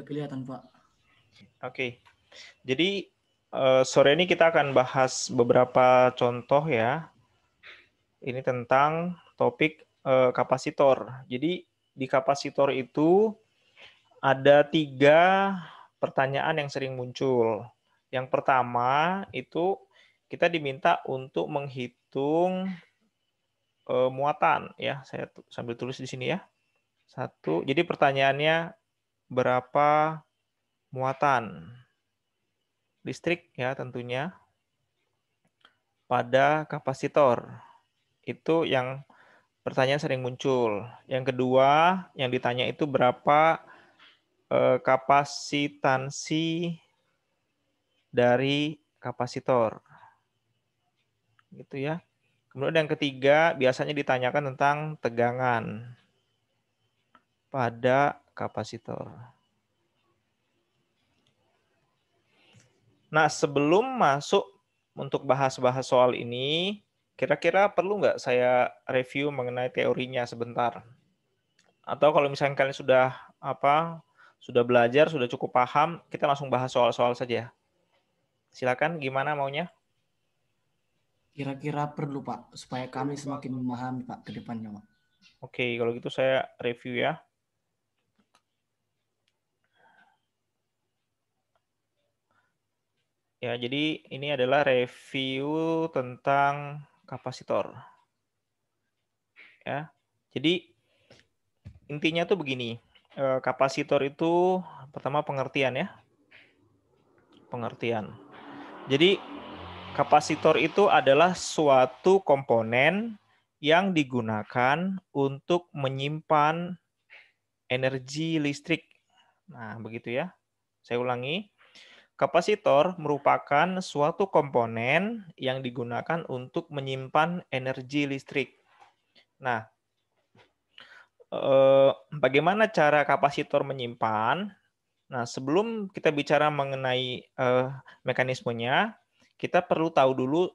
Kelihatan, Pak. Oke. Jadi sore ini kita akan bahas beberapa contoh ya. Ini tentang topik kapasitor. Jadi di kapasitor itu ada 3 pertanyaan yang sering muncul. Yang pertama itu kita diminta untuk menghitung muatan ya. Saya sambil tulis di sini ya. 1. Jadi pertanyaannya berapa muatan listrik ya tentunya pada kapasitor. Itu yang pertanyaan sering muncul. Yang kedua, yang ditanya itu berapa kapasitansi dari kapasitor. Gitu ya. Kemudian yang ketiga, biasanya ditanyakan tentang tegangan pada kapasitor. Nah, sebelum masuk untuk bahas-bahas soal ini, kira-kira perlu nggak saya review mengenai teorinya sebentar? Atau kalau misalnya kalian sudah belajar, sudah cukup paham, kita langsung bahas soal-soal saja. Silakan, gimana maunya? Kira-kira perlu, Pak, supaya kami semakin memahami, Pak, ke depannya, Pak. Oke, kalau gitu saya review ya. Ya, jadi ini adalah review tentang kapasitor. Ya. Jadi intinya tuh begini. Kapasitor itu pertama pengertian ya. Pengertian. Jadi kapasitor itu adalah suatu komponen yang digunakan untuk menyimpan energi listrik. Nah, begitu ya. Saya ulangi. Kapasitor merupakan suatu komponen yang digunakan untuk menyimpan energi listrik. Nah, bagaimana cara kapasitor menyimpan? Nah, sebelum kita bicara mengenai mekanismenya, kita perlu tahu dulu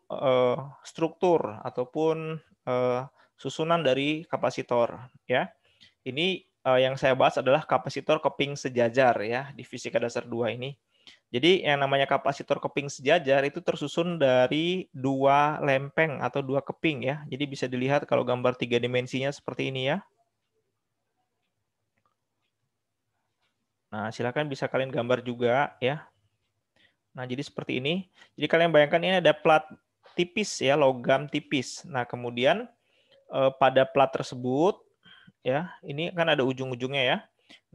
struktur ataupun susunan dari kapasitor. Ya, ini yang saya bahas adalah kapasitor keping sejajar ya di fisika dasar 2 ini. Jadi yang namanya kapasitor keping sejajar itu tersusun dari 2 lempeng atau 2 keping ya. Jadi bisa dilihat kalau gambar 3 dimensinya seperti ini ya. Nah, silakan bisa kalian gambar juga ya. Nah, jadi seperti ini. Jadi kalian bayangkan ini ada plat tipis ya, logam tipis. Nah, kemudian pada plat tersebut ya, ini kan ada ujung-ujungnya ya.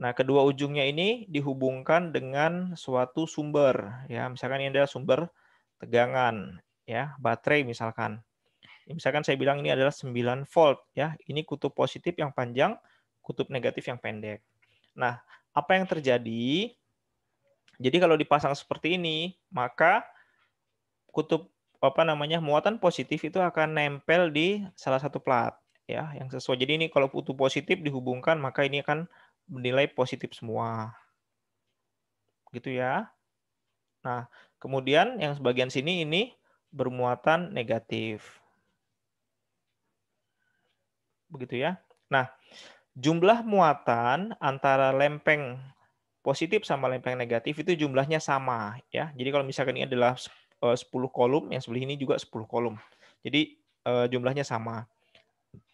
Nah, kedua ujungnya ini dihubungkan dengan suatu sumber ya. Misalkan ini adalah sumber tegangan ya, baterai misalkan. Misalkan saya bilang ini adalah 9 volt ya. Ini kutub positif yang panjang, kutub negatif yang pendek. Nah, apa yang terjadi? Jadi kalau dipasang seperti ini, maka kutub muatan positif itu akan nempel di salah satu plat ya yang sesuai. Jadi ini kalau kutub positif dihubungkan maka ini akan bernilai positif semua. Gitu ya. Nah, kemudian yang sebagian sini ini bermuatan negatif. Begitu ya. Nah, jumlah muatan antara lempeng positif sama lempeng negatif itu jumlahnya sama ya. Jadi kalau misalkan ini adalah 10 kolom, yang sebelah ini juga 10 kolom. Jadi jumlahnya sama.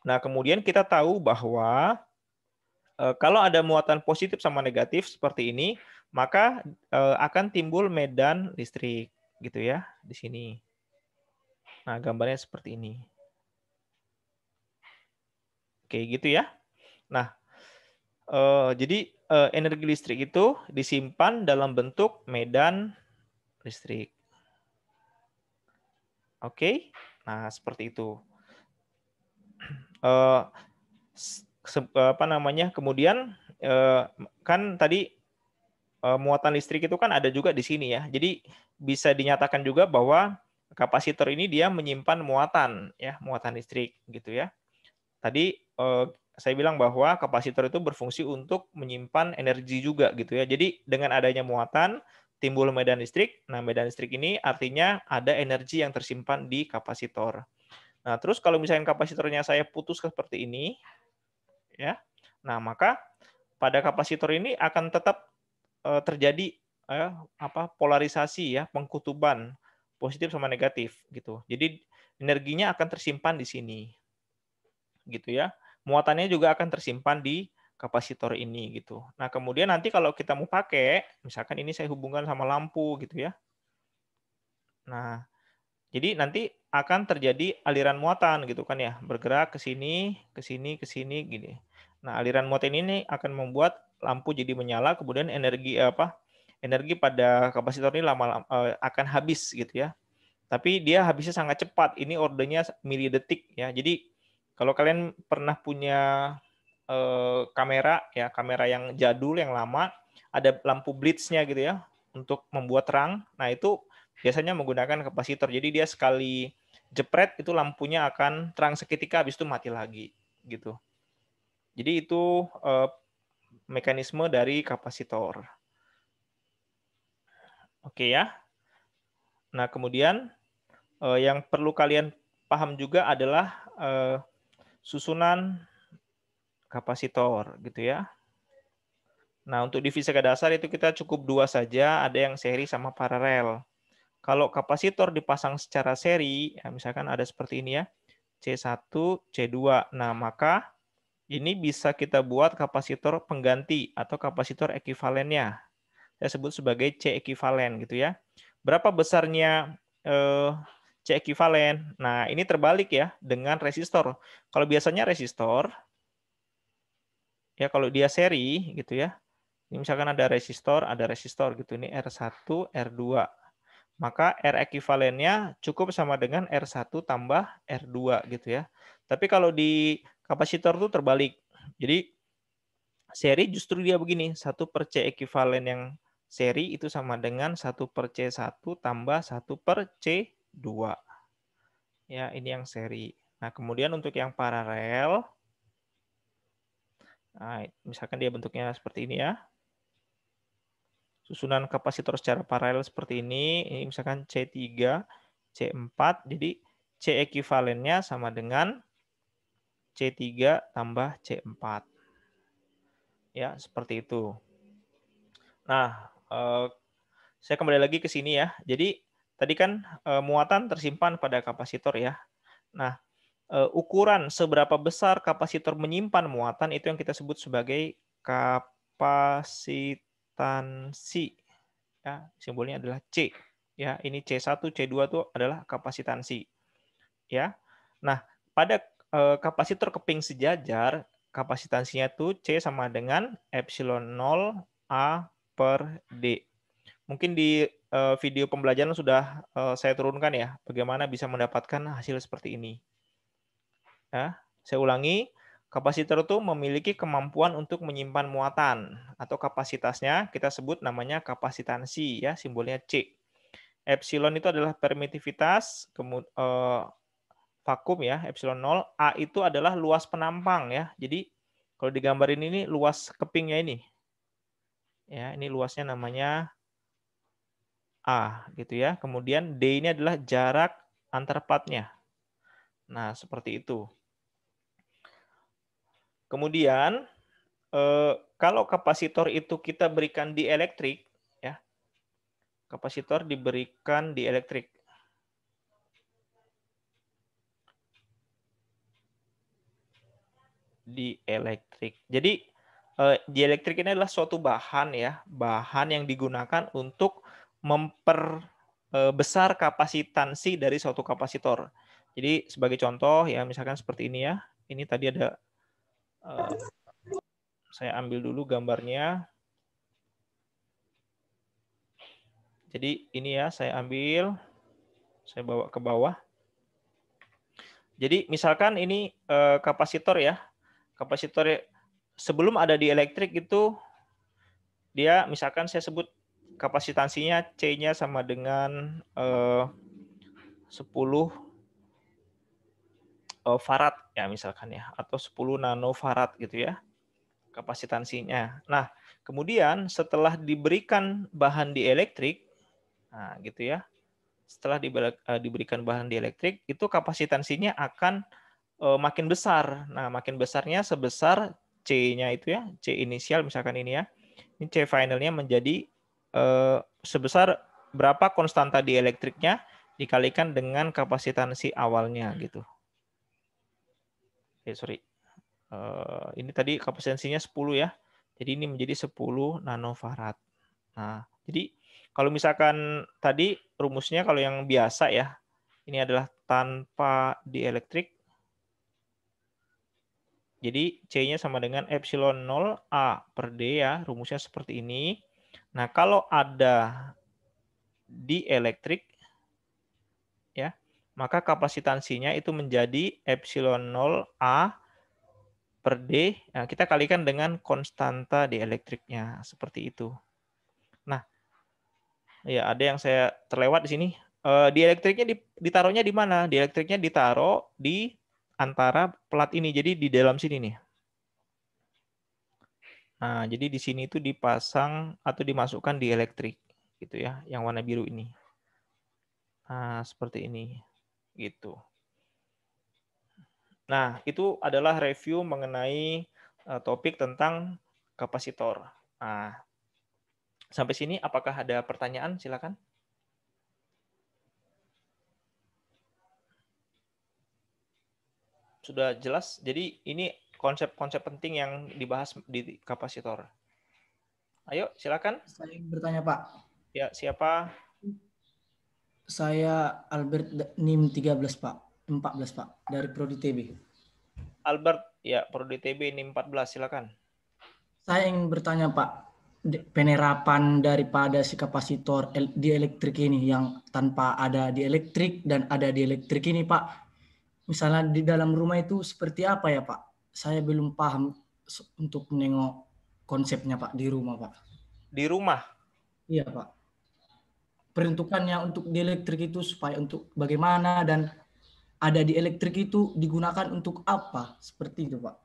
Nah, kemudian kita tahu bahwa kalau ada muatan positif sama negatif seperti ini, maka akan timbul medan listrik gitu ya di sini. Nah, gambarnya seperti ini. Oke, gitu ya. Nah, jadi energi listrik itu disimpan dalam bentuk medan listrik. Oke, nah seperti itu. Kemudian kan tadi muatan listrik itu kan ada juga di sini ya. Jadi bisa dinyatakan juga bahwa kapasitor ini dia menyimpan muatan ya, muatan listrik gitu ya. Tadi saya bilang bahwa kapasitor itu berfungsi untuk menyimpan energi juga gitu ya. Jadi dengan adanya muatan timbul medan listrik. Nah, medan listrik ini artinya ada energi yang tersimpan di kapasitor. Nah, terus kalau misalnya kapasitornya saya putus seperti ini ya. Nah, maka pada kapasitor ini akan tetap terjadi polarisasi ya, pengkutuban positif sama negatif gitu. Jadi energinya akan tersimpan di sini. Gitu ya. Muatannya juga akan tersimpan di kapasitor ini gitu. Nah, kemudian nanti kalau kita mau pakai, misalkan ini saya hubungkan sama lampu gitu ya. Nah, jadi nanti akan terjadi aliran muatan gitu kan ya, bergerak ke sini, ke sini, ke sini gini. Nah, aliran muatan ini akan membuat lampu jadi menyala, kemudian energi energi pada kapasitor ini lama-lama akan habis gitu ya. Tapi dia habisnya sangat cepat. Ini ordernya milidetik ya. Jadi kalau kalian pernah punya kamera ya, kamera yang jadul yang lama, ada lampu blitz-nya gitu ya untuk membuat terang. Nah, itu biasanya menggunakan kapasitor. Jadi dia sekali jepret itu lampunya akan terang seketika, habis itu mati lagi gitu. Jadi itu mekanisme dari kapasitor. Oke ya. Nah, kemudian yang perlu kalian paham juga adalah susunan kapasitor gitu ya. Nah, untuk di fisika dasar itu kita cukup 2 saja, ada yang seri sama paralel. Kalau kapasitor dipasang secara seri, ya misalkan ada seperti ini ya, C1, C2. Nah, maka ini bisa kita buat kapasitor pengganti atau kapasitor ekivalennya. Saya sebut sebagai C ekivalen gitu ya. Berapa besarnya C ekivalen? Nah, ini terbalik ya dengan resistor. Kalau biasanya resistor, ya kalau dia seri gitu ya, ini misalkan ada resistor gitu, ini R1, R2. Maka R ekivalennya cukup sama dengan R1 tambah R2 gitu ya. Tapi kalau di kapasitor itu terbalik. Jadi seri justru dia begini, 1 per C ekivalen yang seri itu sama dengan 1 per C1 tambah 1 per C2. Ya, ini yang seri. Nah, kemudian untuk yang paralel, nah, misalkan dia bentuknya seperti ini ya. Susunan kapasitor secara paralel seperti ini misalkan C3, C4, jadi C ekivalennya sama dengan C3 tambah C4. Ya, seperti itu. Nah, saya kembali lagi ke sini ya. Jadi, tadi kan muatan tersimpan pada kapasitor ya. Nah, ukuran seberapa besar kapasitor menyimpan muatan itu yang kita sebut sebagai kapasitansi. Ya, simbolnya adalah C. Ya, ini C1, C2 itu adalah kapasitansi. Ya. Nah, pada kapasitor keping sejajar, kapasitansinya itu C sama dengan epsilon 0 A per D. Mungkin di video pembelajaran sudah saya turunkan ya, bagaimana bisa mendapatkan hasil seperti ini. Ya, saya ulangi, kapasitor itu memiliki kemampuan untuk menyimpan muatan atau kapasitasnya kita sebut namanya kapasitansi ya, simbolnya C. Epsilon itu adalah permitivitas, vakum ya, epsilon 0. A itu adalah luas penampang ya. Jadi kalau digambarin ini luas kepingnya ini. Ya, ini luasnya namanya A gitu ya. Kemudian D ini adalah jarak antar platnya. Nah, seperti itu. Kemudian kalau kapasitor itu kita berikan dielektrik ya. Kapasitor diberikan dielektrik. Dielektrik. Jadi dielektrik ini adalah suatu bahan ya, bahan yang digunakan untuk memperbesar kapasitansi dari suatu kapasitor. Jadi sebagai contoh ya, misalkan seperti ini ya. Ini tadi ada saya ambil dulu gambarnya. Jadi ini ya, saya ambil, saya bawa ke bawah. Jadi misalkan ini kapasitor ya. Kapasitor sebelum ada dielektrik itu dia misalkan saya sebut kapasitansinya C-nya sama dengan 10 farad ya misalkan ya, atau 10 nanofarad gitu ya kapasitansinya. Nah, kemudian setelah diberikan bahan dielektrik, nah gitu ya, setelah diberikan bahan dielektrik itu kapasitansinya akan makin besar. Nah, makin besarnya sebesar C-nya itu ya, C inisial misalkan ini ya, Ini C finalnya menjadi sebesar berapa konstanta dielektriknya dikalikan dengan kapasitansi awalnya gitu. Sorry. Ini tadi kapasitansinya 10 ya. Jadi ini menjadi 10 nanofarad. Nah, jadi kalau misalkan tadi rumusnya kalau yang biasa ya, ini adalah tanpa dielektrik. Jadi C-nya sama dengan epsilon 0 A per D ya, rumusnya seperti ini. Nah, kalau ada dielektrik ya, maka kapasitansinya itu menjadi epsilon 0 A per D. Nah, kita kalikan dengan konstanta dielektriknya seperti itu. Nah, ya ada yang saya terlewat di sini. Dielektriknya ditaruhnya di mana? Dielektriknya ditaruh di antara plat ini. Jadi di dalam sini nih. Nah, jadi di sini itu dipasang atau dimasukkan dielektrik gitu ya, yang warna biru ini. Nah, seperti ini. Gitu. Nah, itu adalah review mengenai topik tentang kapasitor. Nah, sampai sini apakah ada pertanyaan? Silakan. Sudah jelas? Jadi ini konsep-konsep penting yang dibahas di kapasitor. Ayo, silakan. Saya ingin bertanya, Pak. Ya, siapa? Saya Albert NIM 13, Pak. 14, Pak. Dari Prodi TB. Albert, ya, Prodi TB NIM 14, silakan. Saya ingin bertanya, Pak. Penerapan daripada si kapasitor dielektrik ini yang tanpa ada dielektrik dan ada dielektrik ini, Pak. Misalnya di dalam rumah itu seperti apa ya, Pak? Saya belum paham untuk menengok konsepnya, Pak, di rumah, Pak. Di rumah? Iya, Pak. Peruntukannya untuk dielektrik itu supaya untuk bagaimana dan ada di elektrik itu digunakan untuk apa? Seperti itu, Pak.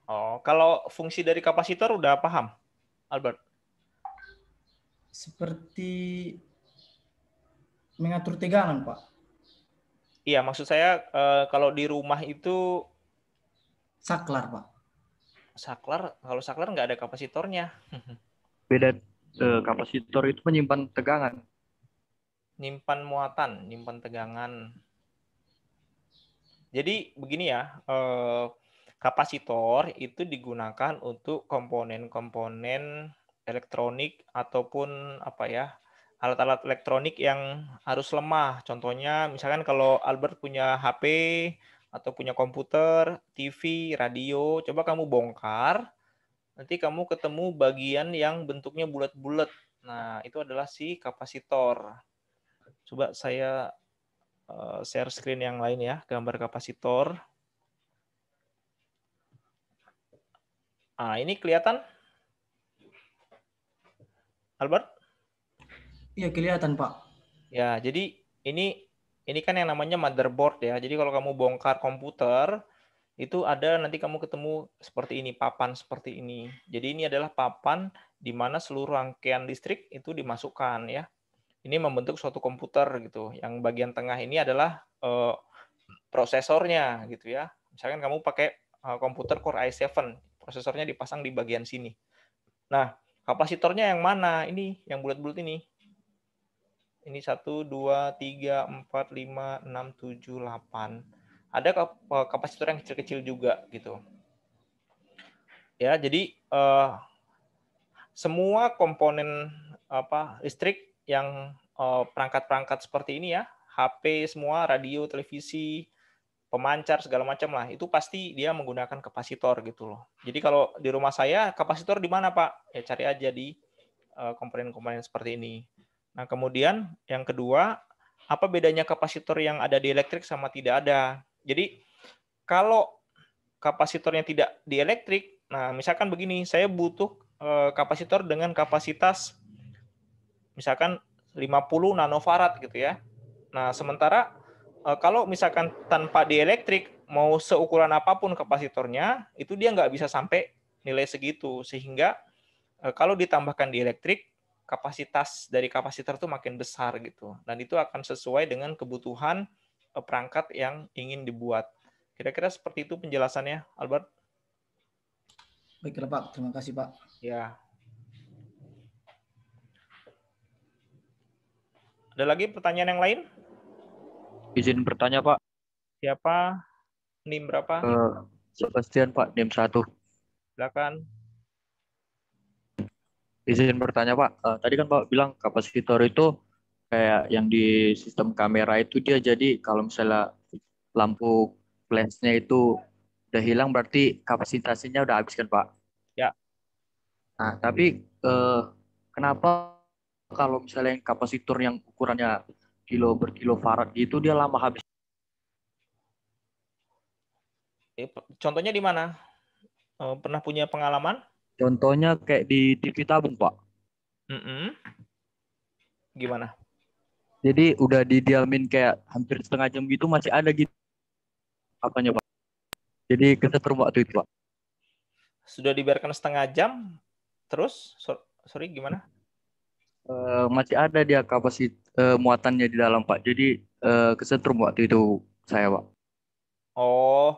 Oh, kalau fungsi dari kapasitor udah paham, Albert? Seperti mengatur tegangan, Pak. Iya, maksud saya kalau di rumah itu Saklar, Pak. saklar, kalau saklar nggak ada kapasitornya. Beda, kapasitor itu menyimpan tegangan. Nyimpan muatan, nyimpan tegangan. Jadi begini ya, kapasitor itu digunakan untuk komponen-komponen elektronik ataupun apa ya, alat-alat elektronik yang harus lemah. Contohnya misalkan kalau Albert punya HP atau punya komputer, TV, radio, coba kamu bongkar, nanti kamu ketemu bagian yang bentuknya bulat-bulat. Nah, itu adalah si kapasitor. Coba saya share screen yang lain ya, gambar kapasitor. Nah, ini kelihatan, Albert? Iya, kelihatan, Pak. Ya, jadi ini kan yang namanya motherboard ya. Jadi kalau kamu bongkar komputer, itu ada nanti kamu ketemu seperti ini, papan seperti ini. Jadi ini adalah papan di mana seluruh rangkaian listrik itu dimasukkan ya. Ini membentuk suatu komputer gitu. Yang bagian tengah ini adalah prosesornya gitu ya. Misalkan kamu pakai komputer Core i7, prosesornya dipasang di bagian sini. Nah, kapasitornya yang mana? Ini yang bulat-bulat ini. Ini 1, 2, 3, 4, 5, 6, 7, 8. Ada kapasitor yang kecil-kecil juga gitu. Ya, jadi semua komponen listrik yang perangkat-perangkat seperti ini ya, HP semua, radio, televisi, pemancar segala macam lah, itu pasti dia menggunakan kapasitor gitu loh. Jadi kalau di rumah saya kapasitor di mana, Pak? Ya cari aja di komponen-komponen seperti ini. Nah, kemudian yang kedua, apa bedanya kapasitor yang ada di elektrik sama tidak ada? Jadi kalau kapasitornya tidak di elektrik, nah misalkan begini, saya butuh kapasitor dengan kapasitas misalkan 50 nanofarad gitu ya. Nah, sementara kalau misalkan tanpa dielektrik, mau seukuran apapun kapasitornya, itu dia nggak bisa sampai nilai segitu. Sehingga kalau ditambahkan dielektrik, kapasitas dari kapasitor itu makin besar gitu. Dan itu akan sesuai dengan kebutuhan perangkat yang ingin dibuat. Kira-kira seperti itu penjelasannya, Albert? Baiklah, Pak. Terima kasih, Pak. Ya. Ada lagi pertanyaan yang lain? Izin bertanya Pak. Siapa? NIM berapa? Sebastian Pak, NIM 1. Silakan. Izin bertanya Pak. Tadi kan Pak bilang kapasitor itu kayak yang di sistem kamera itu dia jadi kalau misalnya lampu flashnya itu udah hilang berarti kapasitasnya udah habis kan Pak? Ya. Nah, tapi kenapa kalau misalnya yang kapasitor yang ukurannya kilo berkilofarad gitu dia lama habis? Contohnya di mana? Pernah punya pengalaman? Contohnya kayak di TV tabung Pak. Gimana? Jadi udah didiamin kayak hampir setengah jam gitu masih ada gitu apanya Pak. Jadi kesetrum waktu itu Pak. Sudah dibiarkan setengah jam, terus? Sorry, gimana? Masih ada dia muatannya di dalam Pak. Jadi kesetrum waktu itu saya Pak. Oh,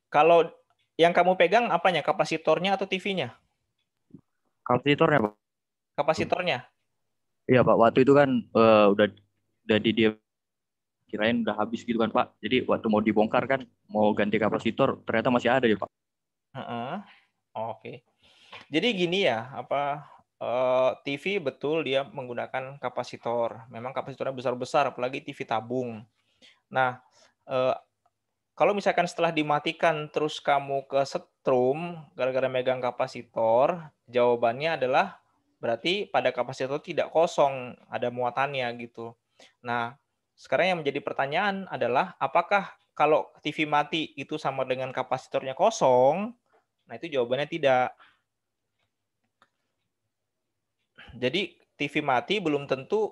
kalau yang kamu pegang apanya? Kapasitornya atau TV-nya? Kapasitornya Pak. Kapasitornya. Iya Pak. Waktu itu kan udah di dia kirain udah habis gitu kan Pak. Jadi waktu mau dibongkar kan mau ganti kapasitor ternyata masih ada ya Pak. Oke. Jadi gini ya, TV betul dia menggunakan kapasitor. Memang kapasitornya besar-besar, apalagi TV tabung. Nah, kalau misalkan setelah dimatikan terus kamu ke setrum gara-gara megang kapasitor, jawabannya adalah berarti pada kapasitor tidak kosong, ada muatannya gitu. Nah, sekarang yang menjadi pertanyaan adalah apakah kalau TV mati itu sama dengan kapasitornya kosong? Nah, itu jawabannya tidak. Jadi TV mati belum tentu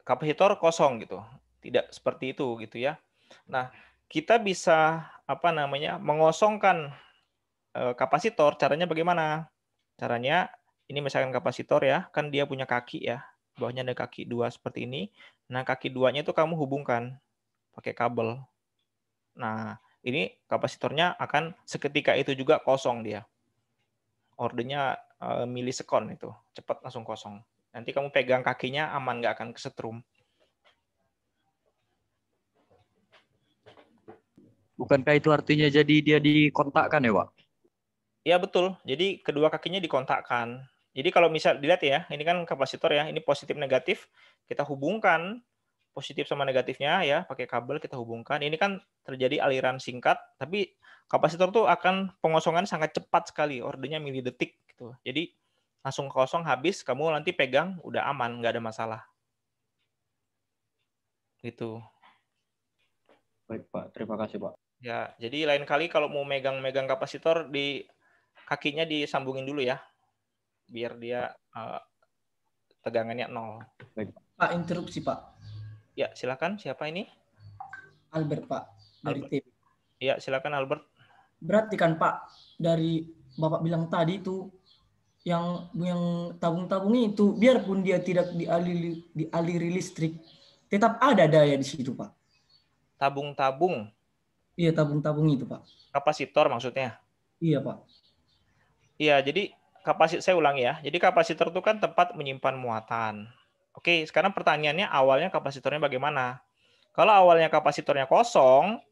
kapasitor kosong gitu. Tidak seperti itu gitu ya. Nah, kita bisa mengosongkan kapasitor. Caranya bagaimana? Caranya ini misalkan kapasitor ya, kan dia punya kaki ya. Bawahnya ada kaki dua seperti ini. Nah, kaki duanya itu kamu hubungkan pakai kabel. Nah, ini kapasitornya akan seketika itu juga kosong dia. Ordernya milisekon itu, cepat langsung kosong. Nanti kamu pegang kakinya aman, nggak akan kesetrum. Bukankah itu artinya jadi dia dikontakkan ya Pak? Ya betul. Jadi kedua kakinya dikontakkan. Jadi kalau misal dilihat ya, ini kan kapasitor ya, ini positif negatif, kita hubungkan positif sama negatifnya ya, pakai kabel kita hubungkan. Ini kan terjadi aliran singkat, tapi kapasitor tuh akan pengosongan sangat cepat sekali, ordernya milidetik gitu. Jadi langsung kosong habis, kamu nanti pegang udah aman, nggak ada masalah. Gitu. Baik Pak, terima kasih Pak. Ya, jadi lain kali kalau mau megang-megang kapasitor di kakinya disambungin dulu ya, biar dia tegangannya 0. Baik. Pak, interupsi Pak. Ya, silakan. Siapa ini? Albert Pak, dari Albert. TV. Ya, silakan Albert. Berarti kan Pak, dari Bapak bilang tadi itu yang tabung-tabungnya itu biarpun dia tidak dialiri listrik, tetap ada daya di situ Pak. Tabung-tabung. Iya, tabung-tabung itu Pak. Kapasitor maksudnya. Iya Pak. Iya, jadi saya ulangi ya. Jadi kapasitor itu kan tempat menyimpan muatan. Oke, sekarang pertanyaannya awalnya kapasitornya bagaimana? Kalau awalnya kapasitornya kosong,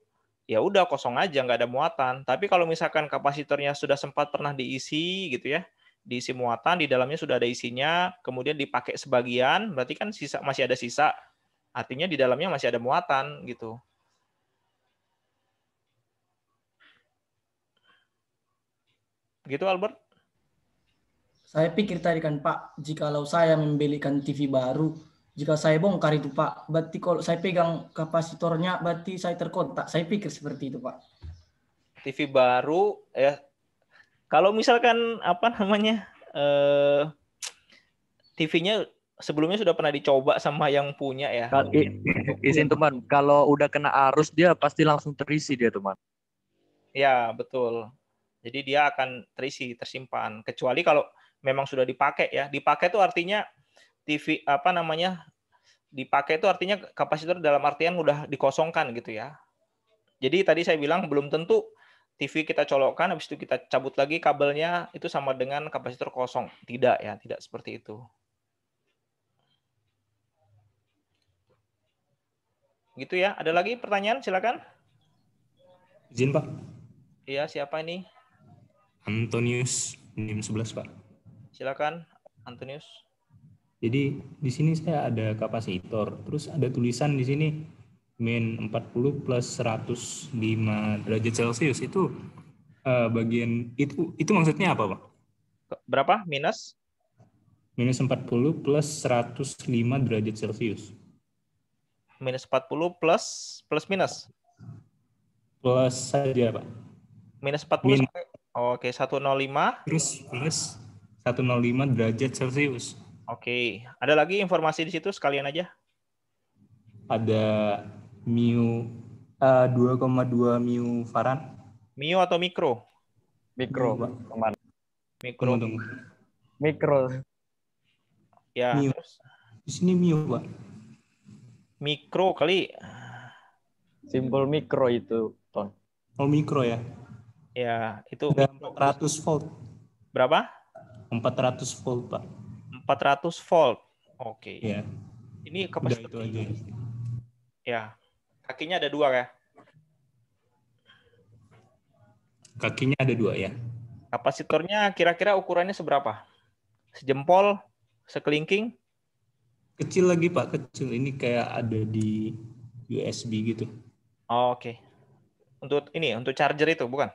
ya udah kosong aja, nggak ada muatan. Tapi kalau misalkan kapasitornya sudah sempat pernah diisi gitu ya, diisi muatan, di dalamnya sudah ada isinya, kemudian dipakai sebagian, berarti kan masih ada sisa. Artinya di dalamnya masih ada muatan gitu. Gitu Albert? Saya pikir tadi kan Pak, jikalau saya membelikan TV baru, jika saya bongkar itu Pak, berarti kalau saya pegang kapasitornya, berarti saya terkontak. Saya pikir seperti itu Pak. TV baru ya. Kalau misalkan TV-nya sebelumnya sudah pernah dicoba sama yang punya ya. Izin teman, kalau udah kena arus dia pasti langsung terisi dia teman. Ya, betul. Jadi dia akan terisi, tersimpan. Kecuali kalau memang sudah dipakai ya. Dipakai itu artinya TV dipakai itu artinya kapasitor dalam artian udah dikosongkan gitu ya. Jadi tadi saya bilang belum tentu TV kita colokkan, habis itu kita cabut lagi kabelnya, itu sama dengan kapasitor kosong. Tidak ya, tidak seperti itu. Gitu ya. Ada lagi pertanyaan? Silakan. Izin Pak. Iya, siapa ini? Antonius NIM 11 Pak. Silakan, Antonius. Jadi di sini saya ada kapasitor, terus ada tulisan di sini min 40 plus 105 derajat Celcius itu bagian itu maksudnya apa Pak? Berapa? Minus? Minus 40 plus 105 derajat Celcius. Minus 40 plus minus? Plus saja Pak. Minus 40 Min, sampai, oke, 105. terus plus 105 derajat Celcius. Oke, ada lagi informasi di situ sekalian aja. Ada mu 2,2 mu farad. Mio atau mikro? Mikro, Pak. teman. Mikro. Tunggu. Mikro. Ya, Mio. terus Di sini mu Pak. mikro kali. Simbol mikro itu, Ton. Oh mikro ya. Ya, itu Ada mikro. 400 volt. Berapa? 400 volt Pak. 400 volt. Oke. Ya. Ini Udah kapasitor. itu aja. Ya. Kakinya ada 2 ya. Kakinya ada 2 ya. Kapasitornya kira-kira ukurannya seberapa? Sejempol, sekelingking? Kecil lagi Pak, kecil. Ini kayak ada di USB gitu. Oh, oke. Untuk ini, untuk charger itu bukan?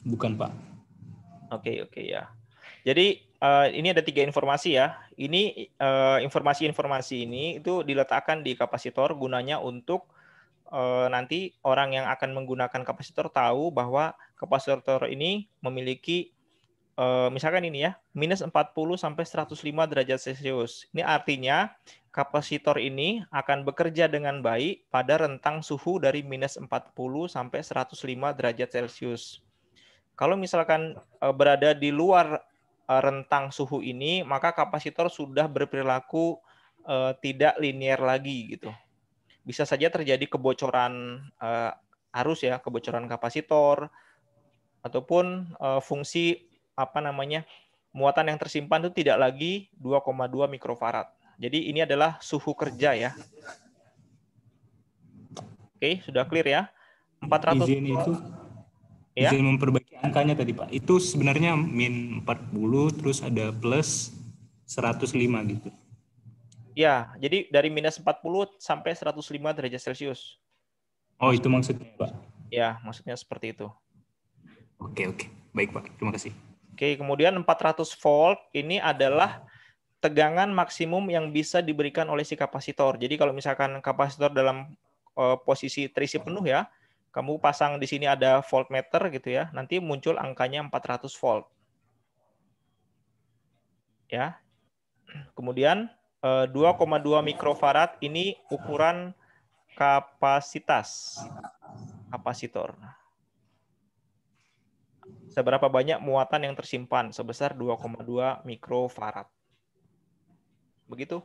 Bukan Pak. Oke ya. Jadi ini ada 3 informasi ya. Ini informasi-informasi ini itu diletakkan di kapasitor gunanya untuk nanti orang yang akan menggunakan kapasitor tahu bahwa kapasitor ini memiliki misalkan ini ya, minus 40 sampai 105 derajat Celcius. Ini artinya kapasitor ini akan bekerja dengan baik pada rentang suhu dari minus 40 sampai 105 derajat Celcius. Kalau misalkan berada di luar rentang suhu ini, maka kapasitor sudah berperilaku tidak linear lagi gitu. Bisa saja terjadi kebocoran arus ya, kebocoran kapasitor ataupun fungsi muatan yang tersimpan itu tidak lagi 2,2 mikrofarad. Jadi ini adalah suhu kerja ya. Oke, sudah clear ya. 400 Izin itu ya. izin memperbaiki angkanya tadi Pak. Itu sebenarnya min 40 terus ada plus 105 gitu. Ya, jadi dari minus 40 sampai 105 derajat Celcius. Oh, itu maksudnya Pak. Ya, maksudnya seperti itu. Oke. Baik Pak, terima kasih. Oke, kemudian 400 volt ini adalah tegangan maksimum yang bisa diberikan oleh si kapasitor. Jadi kalau misalkan kapasitor dalam posisi terisi penuh ya, kamu pasang di sini ada voltmeter gitu ya, nanti muncul angkanya 400 volt. Ya. Kemudian 2,2 mikrofarad ini ukuran kapasitas kapasitor. Seberapa banyak muatan yang tersimpan? Sebesar 2,2 mikrofarad. Begitu?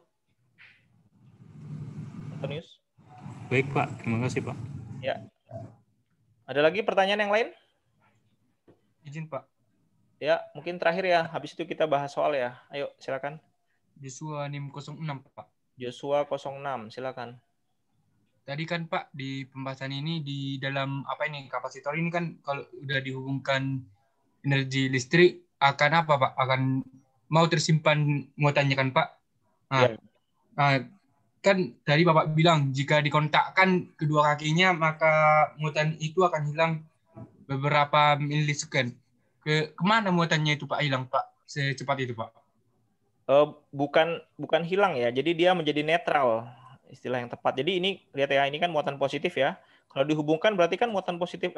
Antonius? Baik Pak, terima kasih Pak. Ya. Ada lagi pertanyaan yang lain? Izin Pak. Ya, mungkin terakhir ya. Habis itu kita bahas soal ya. Ayo, silakan. Joshua NIM 06 Pak. Joshua 06, silakan. Tadi kan Pak di pembahasan ini di dalam kapasitor ini kan kalau udah dihubungkan energi listrik akan apa Pak? Akan mau tersimpan muatannya kan Pak? Kan tadi Bapak bilang jika dikontakkan kedua kakinya maka muatan itu akan hilang beberapa milisekund. Kemana muatannya itu Pak hilang Pak? Secepat itu Pak? Bukan hilang ya. Jadi dia menjadi netral, istilah yang tepat. Jadi ini lihat ya, ini kan muatan positif ya. Kalau dihubungkan berarti kan muatan positif.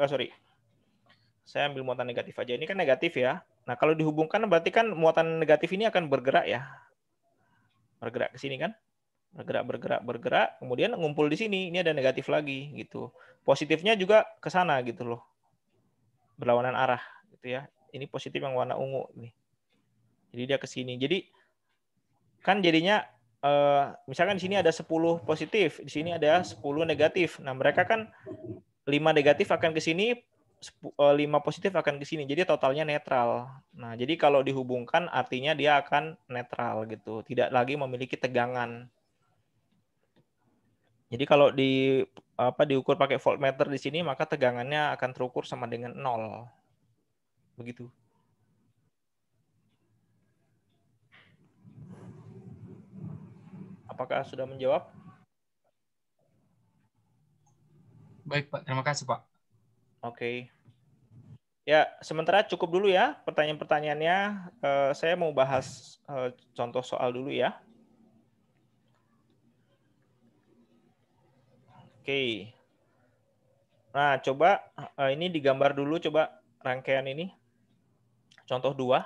Saya ambil muatan negatif aja. Ini kan negatif ya. Nah kalau dihubungkan berarti kan muatan negatif ini akan bergerak ya. Bergerak ke sini kan. Bergerak. Kemudian ngumpul di sini. Ini ada negatif lagi gitu. Positifnya juga ke sana gitu loh. Berlawanan arah gitu ya. Ini positif yang warna ungu nih. Jadi dia ke sini. Jadi kan jadinya misalkan di sini ada 10 positif, di sini ada 10 negatif. Nah, mereka kan 5 negatif akan ke sini, 5 positif akan ke sini. Jadi totalnya netral. Nah, jadi kalau dihubungkan artinya dia akan netral gitu, tidak lagi memiliki tegangan. Jadi kalau diukur pakai voltmeter di sini, maka tegangannya akan terukur sama dengan 0. Begitu. Apakah sudah menjawab? Baik, Pak. Terima kasih, Pak. Oke. Ya, sementara cukup dulu ya pertanyaan-pertanyaannya. Saya mau bahas contoh soal dulu ya. Oke. Nah, coba ini digambar dulu, coba rangkaian ini. Contoh 2.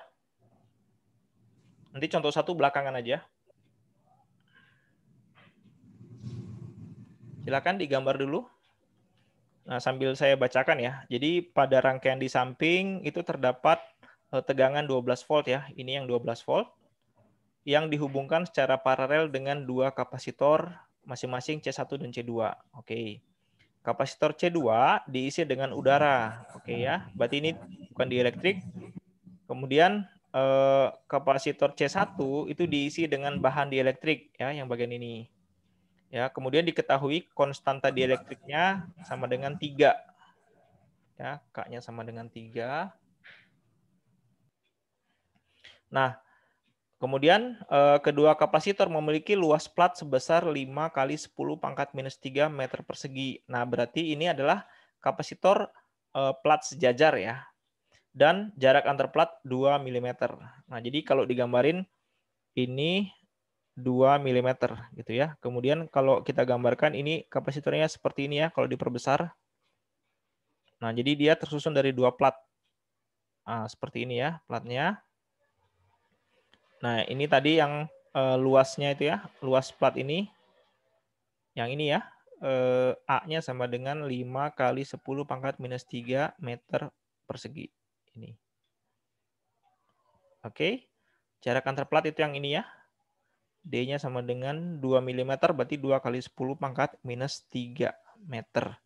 Nanti contoh 1 belakangan aja. Silakan digambar dulu. Nah, sambil saya bacakan ya. Jadi pada rangkaian di samping itu terdapat tegangan 12 volt ya. Ini yang 12 volt yang dihubungkan secara paralel dengan dua kapasitor masing-masing C1 dan C2. Oke. Kapasitor C2 diisi dengan udara. Oke ya. Berarti ini bukan dielektrik. Kemudian kapasitor C1 itu diisi dengan bahan dielektrik ya, yang bagian ini. Ya, kemudian diketahui konstanta dielektriknya sama dengan 3. Ya, K-nya sama dengan 3. Nah, kemudian kedua kapasitor memiliki luas plat sebesar 5 kali 10 pangkat minus 3 meter persegi. Nah, berarti ini adalah kapasitor plat sejajar ya. Dan jarak antar plat 2 mm. Nah, jadi kalau digambarin ini 2 mm gitu ya. Kemudian kalau kita gambarkan ini kapasitornya seperti ini ya kalau diperbesar. Nah, jadi dia tersusun dari 2 plat. Nah, seperti ini ya platnya. Nah, ini tadi yang luasnya itu ya, luas plat ini. Yang ini ya, A-nya sama dengan 5 kali 10 pangkat minus 3 meter persegi. Ini. Oke. Jarak antar plat itu yang ini ya. D-nya sama dengan 2 mm, berarti 2 kali 10 pangkat minus 3 meter.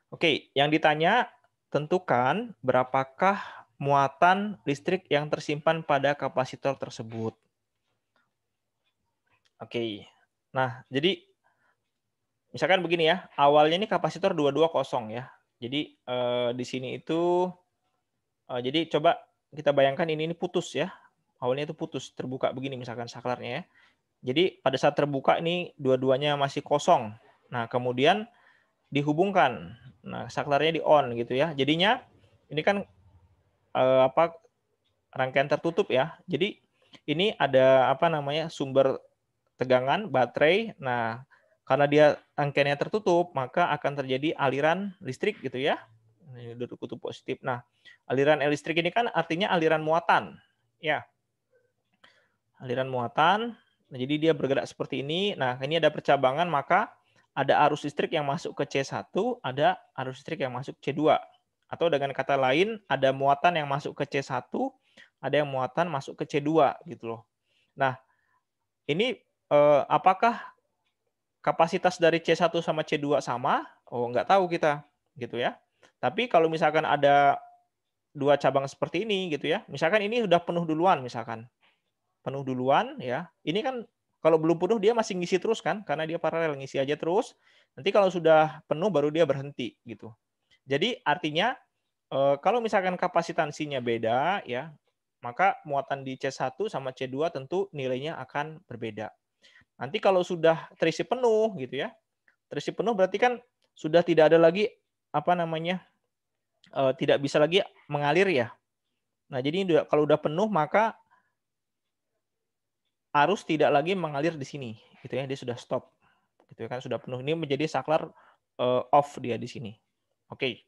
Oke, yang ditanya, tentukan berapakah muatan listrik yang tersimpan pada kapasitor tersebut. Oke, nah jadi misalkan begini ya, awalnya ini kapasitor 220 ya. Jadi di sini itu, jadi coba kita bayangkan ini putus ya. Awalnya itu putus, terbuka begini misalkan saklarnya ya. Jadi pada saat terbuka ini dua-duanya masih kosong. Nah, kemudian dihubungkan. Nah, saklarnya di on gitu ya. Jadinya ini kan rangkaian tertutup ya. Jadi ini ada sumber tegangan baterai. Nah, karena dia rangkaiannya tertutup, maka akan terjadi aliran listrik gitu ya. Ini duduk kutub positif. Nah, aliran listrik ini kan artinya aliran muatan. Ya. Aliran muatan. Nah, jadi dia bergerak seperti ini. Nah, ini ada percabangan, maka ada arus listrik yang masuk ke C1, ada arus listrik yang masuk C2. Atau dengan kata lain, ada muatan yang masuk ke C1, ada yang muatan masuk ke C2 gitu loh. Nah, ini apakah kapasitas dari C1 sama C2 sama? Oh, nggak tahu kita gitu ya. Tapi kalau misalkan ada dua cabang seperti ini gitu ya. Misalkan ini sudah penuh duluan misalkan. Penuh duluan ya. Ini kan kalau belum penuh dia masih ngisi terus kan karena dia paralel ngisi aja terus. Nanti kalau sudah penuh baru dia berhenti gitu. Jadi artinya kalau misalkan kapasitansinya beda ya, maka muatan di C1 sama C2 tentu nilainya akan berbeda. Nanti kalau sudah terisi penuh gitu ya. Terisi penuh berarti kan sudah tidak ada lagi tidak bisa lagi mengalir ya. Nah, jadi kalau udah penuh maka arus tidak lagi mengalir di sini, gitu ya, dia sudah stop, gitu ya kan, sudah penuh. Ini menjadi saklar off dia di sini. Oke.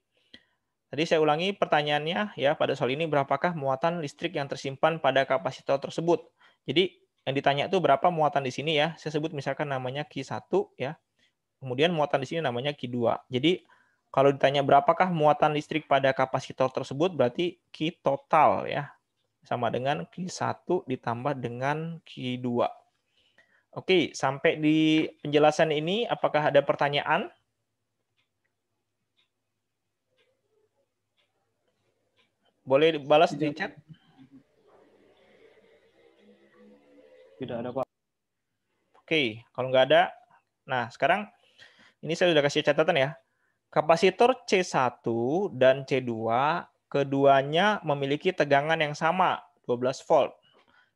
Tadi saya ulangi pertanyaannya ya pada soal ini, berapakah muatan listrik yang tersimpan pada kapasitor tersebut? Jadi yang ditanya itu berapa muatan di sini ya? Saya sebut misalkan namanya Q1 ya. Kemudian muatan di sini namanya Q2. Jadi kalau ditanya berapakah muatan listrik pada kapasitor tersebut berarti Q total ya. Sama dengan Q1 ditambah dengan Q2. Oke, sampai di penjelasan ini apakah ada pertanyaan? Boleh balas di chat? Tidak ada, Pak. Oke, kalau nggak ada, nah sekarang Ini saya sudah kasih catatan ya. Kapasitor C1 dan C2 keduanya memiliki tegangan yang sama, 12 volt.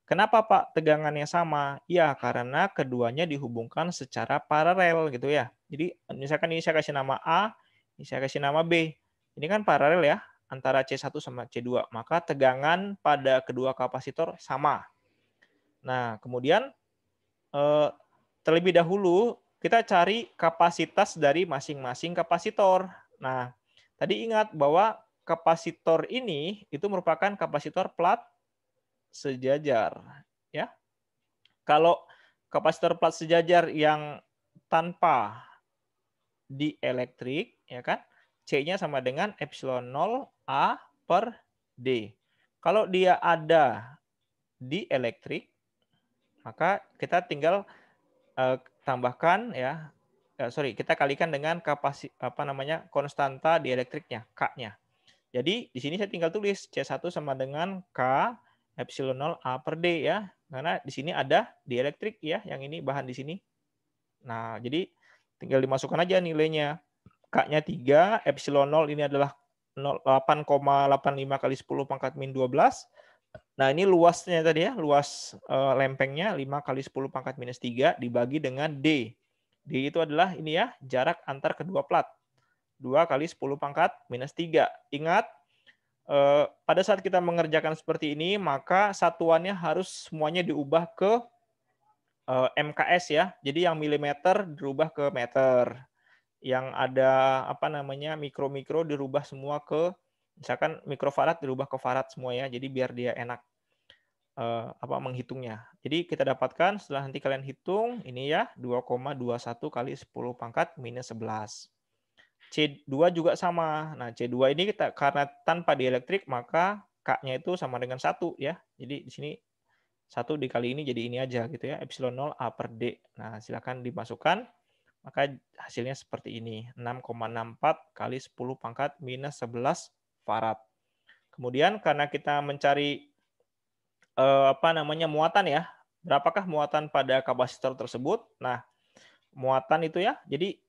Kenapa Pak tegangannya sama? Ya, karena keduanya dihubungkan secara paralel gitu ya. Jadi misalkan ini saya kasih nama A, ini saya kasih nama B. Ini kan paralel ya, antara C1 sama C2. Maka tegangan pada kedua kapasitor sama. Nah, kemudian terlebih dahulu kita cari kapasitas dari masing-masing kapasitor. Nah, tadi ingat bahwa kapasitor ini itu merupakan kapasitor plat sejajar, ya. Kalau kapasitor plat sejajar yang tanpa dielektrik, ya kan, C-nya sama dengan epsilon 0 A per D. Kalau dia ada dielektrik, maka kita tinggal tambahkan ya, kita kalikan dengan konstanta dielektriknya, K-nya. Jadi di sini saya tinggal tulis C1 sama dengan K epsilon 0 A per D ya. Karena di sini ada dielektrik ya, yang ini bahan di sini. Nah, jadi tinggal dimasukkan aja nilainya. K-nya 3, epsilon 0 ini adalah 8,85 kali 10 pangkat min 12. Nah, ini luasnya tadi ya, luas lempengnya 5 kali 10 pangkat minus 3 dibagi dengan D. D itu adalah ini ya, jarak antar kedua plat. 2 kali 10 pangkat minus 3. Ingat, pada saat kita mengerjakan seperti ini, maka satuannya harus semuanya diubah ke MKS ya. Jadi yang milimeter dirubah ke meter. Yang ada mikro-mikro dirubah semua ke, misalkan mikrofarad dirubah ke farad semua ya. Jadi biar dia enak menghitungnya. Jadi kita dapatkan setelah nanti kalian hitung ini ya 2,21 kali 10 pangkat minus 11. C2 juga sama. Nah, C2 ini kita karena tanpa dielektrik maka K-nya itu sama dengan 1 ya. Jadi di sini 1 dikali ini jadi ini aja gitu ya, epsilon 0 A per D. Nah, silakan dimasukkan. Maka hasilnya seperti ini, 6,64 kali 10 pangkat minus 11 farad. Kemudian karena kita mencari muatan ya, berapakah muatan pada kapasitor tersebut? Nah, muatan itu ya, jadi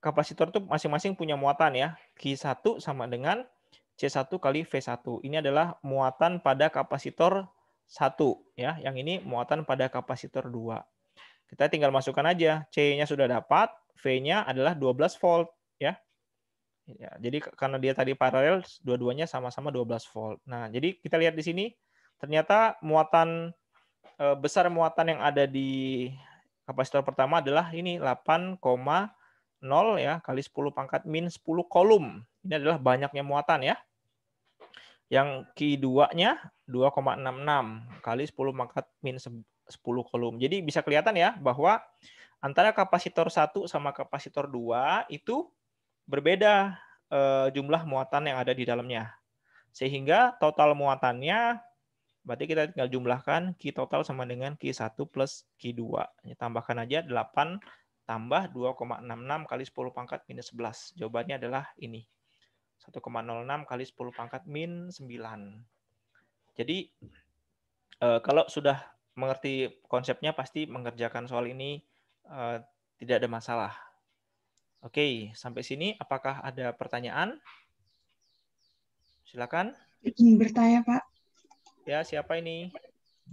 kapasitor itu masing-masing punya muatan ya. Q1 sama dengan C1 kali V1. Ini adalah muatan pada kapasitor 1 ya. Yang ini muatan pada kapasitor 2. Kita tinggal masukkan aja. C-nya sudah dapat, V-nya adalah 12 volt ya. Ya, jadi karena dia tadi paralel, dua-duanya sama-sama 12 volt. Nah, jadi kita lihat di sini ternyata muatan besar muatan yang ada di kapasitor pertama adalah ini 8,0 ya kali 10 pangkat min 10 kolom. Ini adalah banyaknya muatan ya. Yang Q2-nya 2,66 kali 10 pangkat min 10 kolom. Jadi bisa kelihatan ya bahwa antara kapasitor 1 sama kapasitor 2 itu berbeda jumlah muatan yang ada di dalamnya. Sehingga total muatannya berarti kita tinggal jumlahkan Q total sama dengan Q1 plus Q2. Tambahkan aja 8 tambah 2,66 kali 10 pangkat minus 11. Jawabannya adalah ini. 1,06 kali 10 pangkat min 9. Jadi kalau sudah mengerti konsepnya pasti mengerjakan soal ini tidak ada masalah. Oke, sampai sini apakah ada pertanyaan? Silakan. Izin bertanya, Pak. Ya, siapa ini?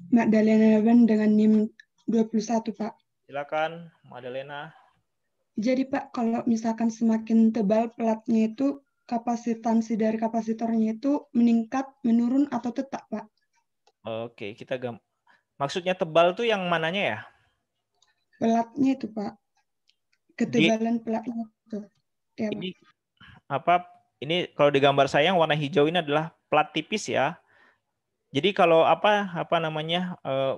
Magdalena Ban dengan NIM 21, Pak. Silakan, Magdalena. Jadi, Pak, kalau misalkan semakin tebal platnya itu, kapasitansi dari kapasitornya itu meningkat, menurun, atau tetap, Pak? Oke, maksudnya tebal tuh yang mananya ya? Platnya itu, Pak. Ketebalan platnya itu. Ya, Pak. Ini kalau di gambar saya yang warna hijau ini adalah plat tipis ya. Jadi kalau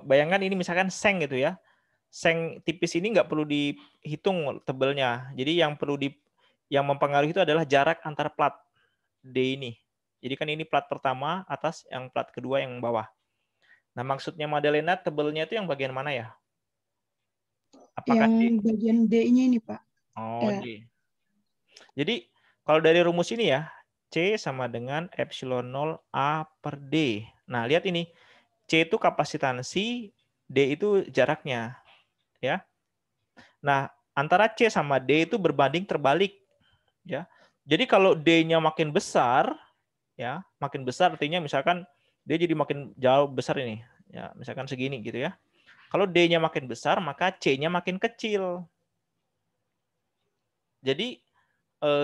bayangkan ini misalkan seng gitu ya. Seng tipis ini nggak perlu dihitung tebelnya. Jadi yang mempengaruhi itu adalah jarak antar plat D ini. Jadi kan ini plat pertama atas, yang plat kedua yang bawah. Nah, maksudnya Magdalena tebelnya itu yang bagian mana ya? Apakah yang bagian D-nya ini, Pak. Oh, ya. D. Jadi kalau dari rumus ini ya, C sama dengan epsilon 0 A per D. Nah, lihat ini. C itu kapasitansi, D itu jaraknya. Ya. Nah, antara C sama D itu berbanding terbalik, ya. Jadi kalau D-nya makin besar, ya, makin besar artinya misalkan dia jadi makin jauh besar ini, ya, misalkan segini gitu ya. Kalau D-nya makin besar, maka C-nya makin kecil. Jadi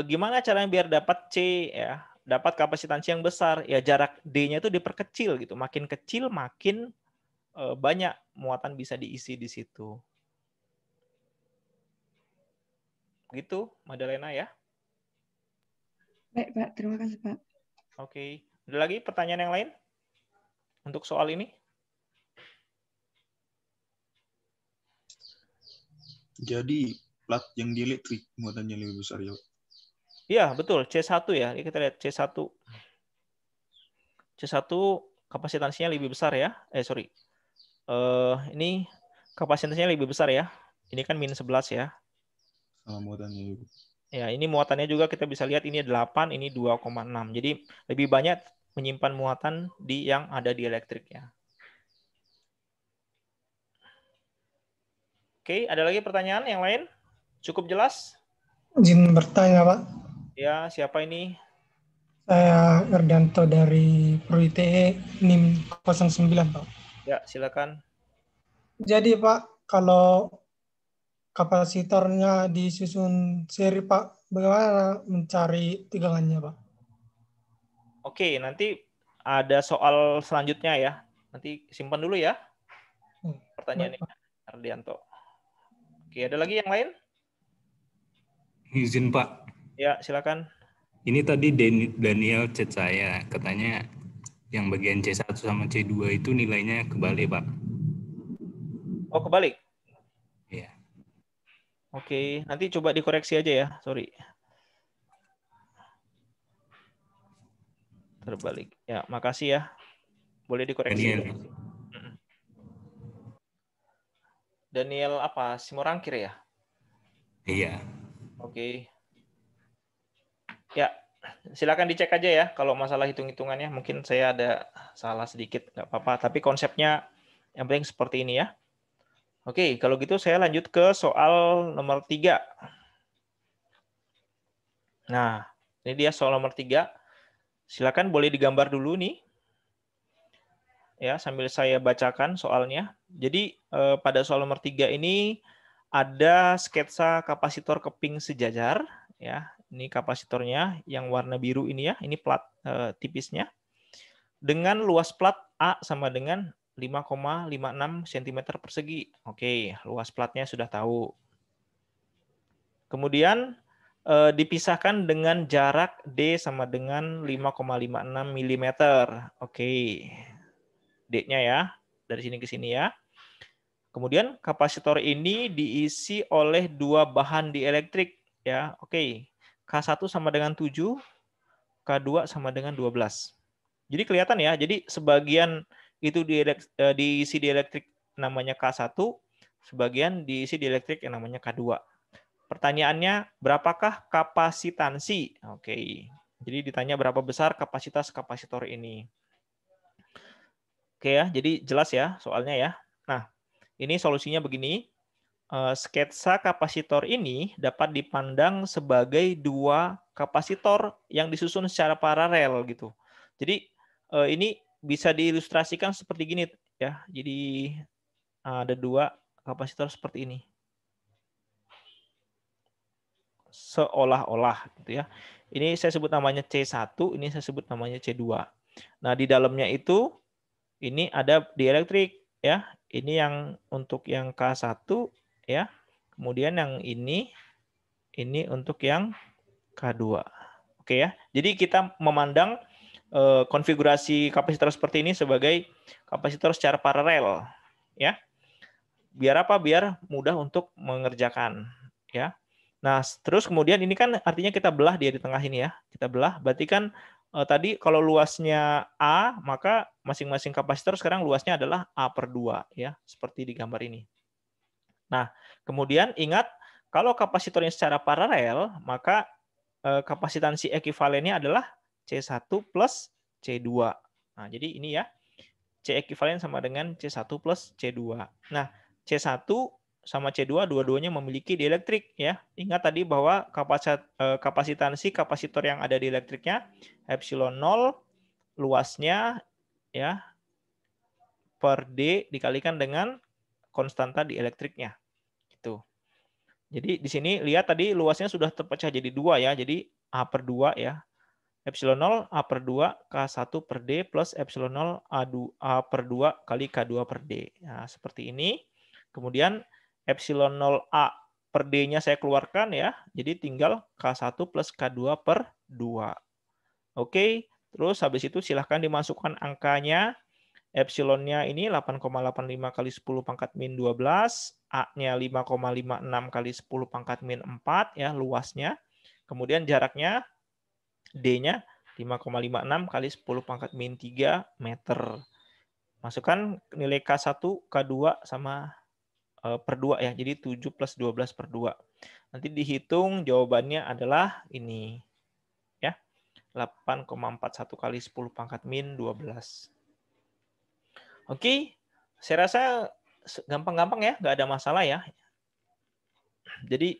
gimana caranya biar dapat C, ya, dapat kapasitansi yang besar? Ya jarak D-nya itu diperkecil gitu. Makin kecil makin banyak muatan bisa diisi di situ. Gitu, Madalena ya. Baik, Pak. Terima kasih, Pak. Oke. Ada lagi pertanyaan yang lain untuk soal ini? Jadi plat yang dielektrik muatannya lebih besar ya? Iya, betul. C1 ya. Ini kita lihat C1. C1 kapasitansinya lebih besar ya. Sorry. Ini kapasitasnya lebih besar ya. Ini kan min 11 ya. Sama muatannya juga. Ya, ini muatannya juga kita bisa lihat ini 8, ini 2,6. Jadi lebih banyak menyimpan muatan di yang ada di elektriknya. Oke, ada lagi pertanyaan yang lain? Cukup jelas? Izin bertanya, Pak. Ya, siapa ini? Saya Erdanto dari ProITE NIM 09, Pak. Ya, silakan. Jadi, Pak, kalau kapasitornya disusun seri, Pak, bagaimana mencari tegangannya, Pak? Oke, nanti ada soal selanjutnya ya. Nanti simpan dulu ya pertanyaannya, Ardianto. Oke, ada lagi yang lain? Izin Pak. Ya, silakan. Ini tadi Daniel chat saya, katanya yang bagian C1 sama C2 itu nilainya kebalik, Pak. Oh, kebalik? Iya. Oke, nanti coba dikoreksi aja ya, sorry. Terbalik. Ya, makasih ya. Boleh dikoreksi. Daniel apa? Simorangkir ya? Iya. Oke. Ya, silakan dicek aja ya kalau masalah hitung-hitungannya. Mungkin saya ada salah sedikit, nggak apa-apa. Tapi konsepnya yang penting seperti ini ya. Oke, kalau gitu saya lanjut ke soal nomor 3. Nah, ini dia soal nomor 3. Silakan boleh digambar dulu nih. Ya, sambil saya bacakan soalnya. Jadi pada soal nomor 3 ini ada sketsa kapasitor keping sejajar ya. Ini kapasitornya yang warna biru ini ya. Ini plat tipisnya. Dengan luas plat A sama dengan 5,56 cm persegi. Oke, luas platnya sudah tahu. Kemudian dipisahkan dengan jarak D sama dengan 5,56 mm. Oke. D-nya ya, dari sini ke sini ya. Kemudian kapasitor ini diisi oleh 2 bahan dielektrik ya. Oke. K1 sama dengan 7, K2 sama dengan 12. Jadi kelihatan ya, jadi sebagian itu diisi dielektrik namanya K1, sebagian diisi dielektrik yang namanya K2. Pertanyaannya, berapakah kapasitansi? Oke. Jadi ditanya berapa besar kapasitas kapasitor ini. Oke ya, jadi jelas ya soalnya ya. Nah, ini solusinya begini. Sketsa kapasitor ini dapat dipandang sebagai 2 kapasitor yang disusun secara paralel gitu. Jadi ini bisa diilustrasikan seperti gini ya. Jadi ada 2 kapasitor seperti ini. Seolah-olah gitu ya. Ini saya sebut namanya C1, ini saya sebut namanya C2. Nah, di dalamnya itu ini ada dielektrik ya. Ini yang untuk yang K1 ya. Kemudian yang ini untuk yang K2. Oke ya. Jadi kita memandang konfigurasi kapasitor seperti ini sebagai kapasitor secara paralel ya. Biar apa? Biar mudah untuk mengerjakan ya. Nah, terus kemudian ini kan artinya kita belah dia di tengah ini ya. Kita belah, berarti kan tadi kalau luasnya A, maka masing-masing kapasitor sekarang luasnya adalah A/2 ya, seperti di gambar ini. Nah, kemudian ingat kalau kapasitornya secara paralel, maka kapasitansi ekuivalennya adalah C1 plus C2. Nah, jadi ini ya, C ekuivalen sama dengan C1 plus C2. Nah, C1 sama C2 dua-duanya memiliki dielektrik ya. Ingat tadi bahwa kapasitansi kapasitor yang ada di elektriknya epsilon 0 luasnya ya per D dikalikan dengan konstanta di elektriknya. Gitu. Jadi di sini lihat tadi luasnya sudah terpecah jadi 2 ya. Jadi A per 2 ya. Epsilon 0 A per 2 K1 per D plus epsilon 0 A per 2 kali K2 per D. Nah, seperti ini. Kemudian epsilon 0 A per D-nya saya keluarkan ya. Jadi tinggal K1 plus K2 per 2. Oke, terus habis itu silahkan dimasukkan angkanya. Epsilonnya ini 8,85 kali 10 pangkat min 12. A-nya 5,56 kali 10 pangkat min 4 ya luasnya. Kemudian jaraknya D-nya 5,56 kali 10 pangkat min 3 meter. Masukkan nilai K1, K2 sama per 2 ya. Jadi 7 plus 12 per 2. Nanti dihitung jawabannya adalah ini. Ya. 8,41 kali 10 pangkat min 12. Oke. Saya rasa gampang-gampang ya. Nggak ada masalah ya. Jadi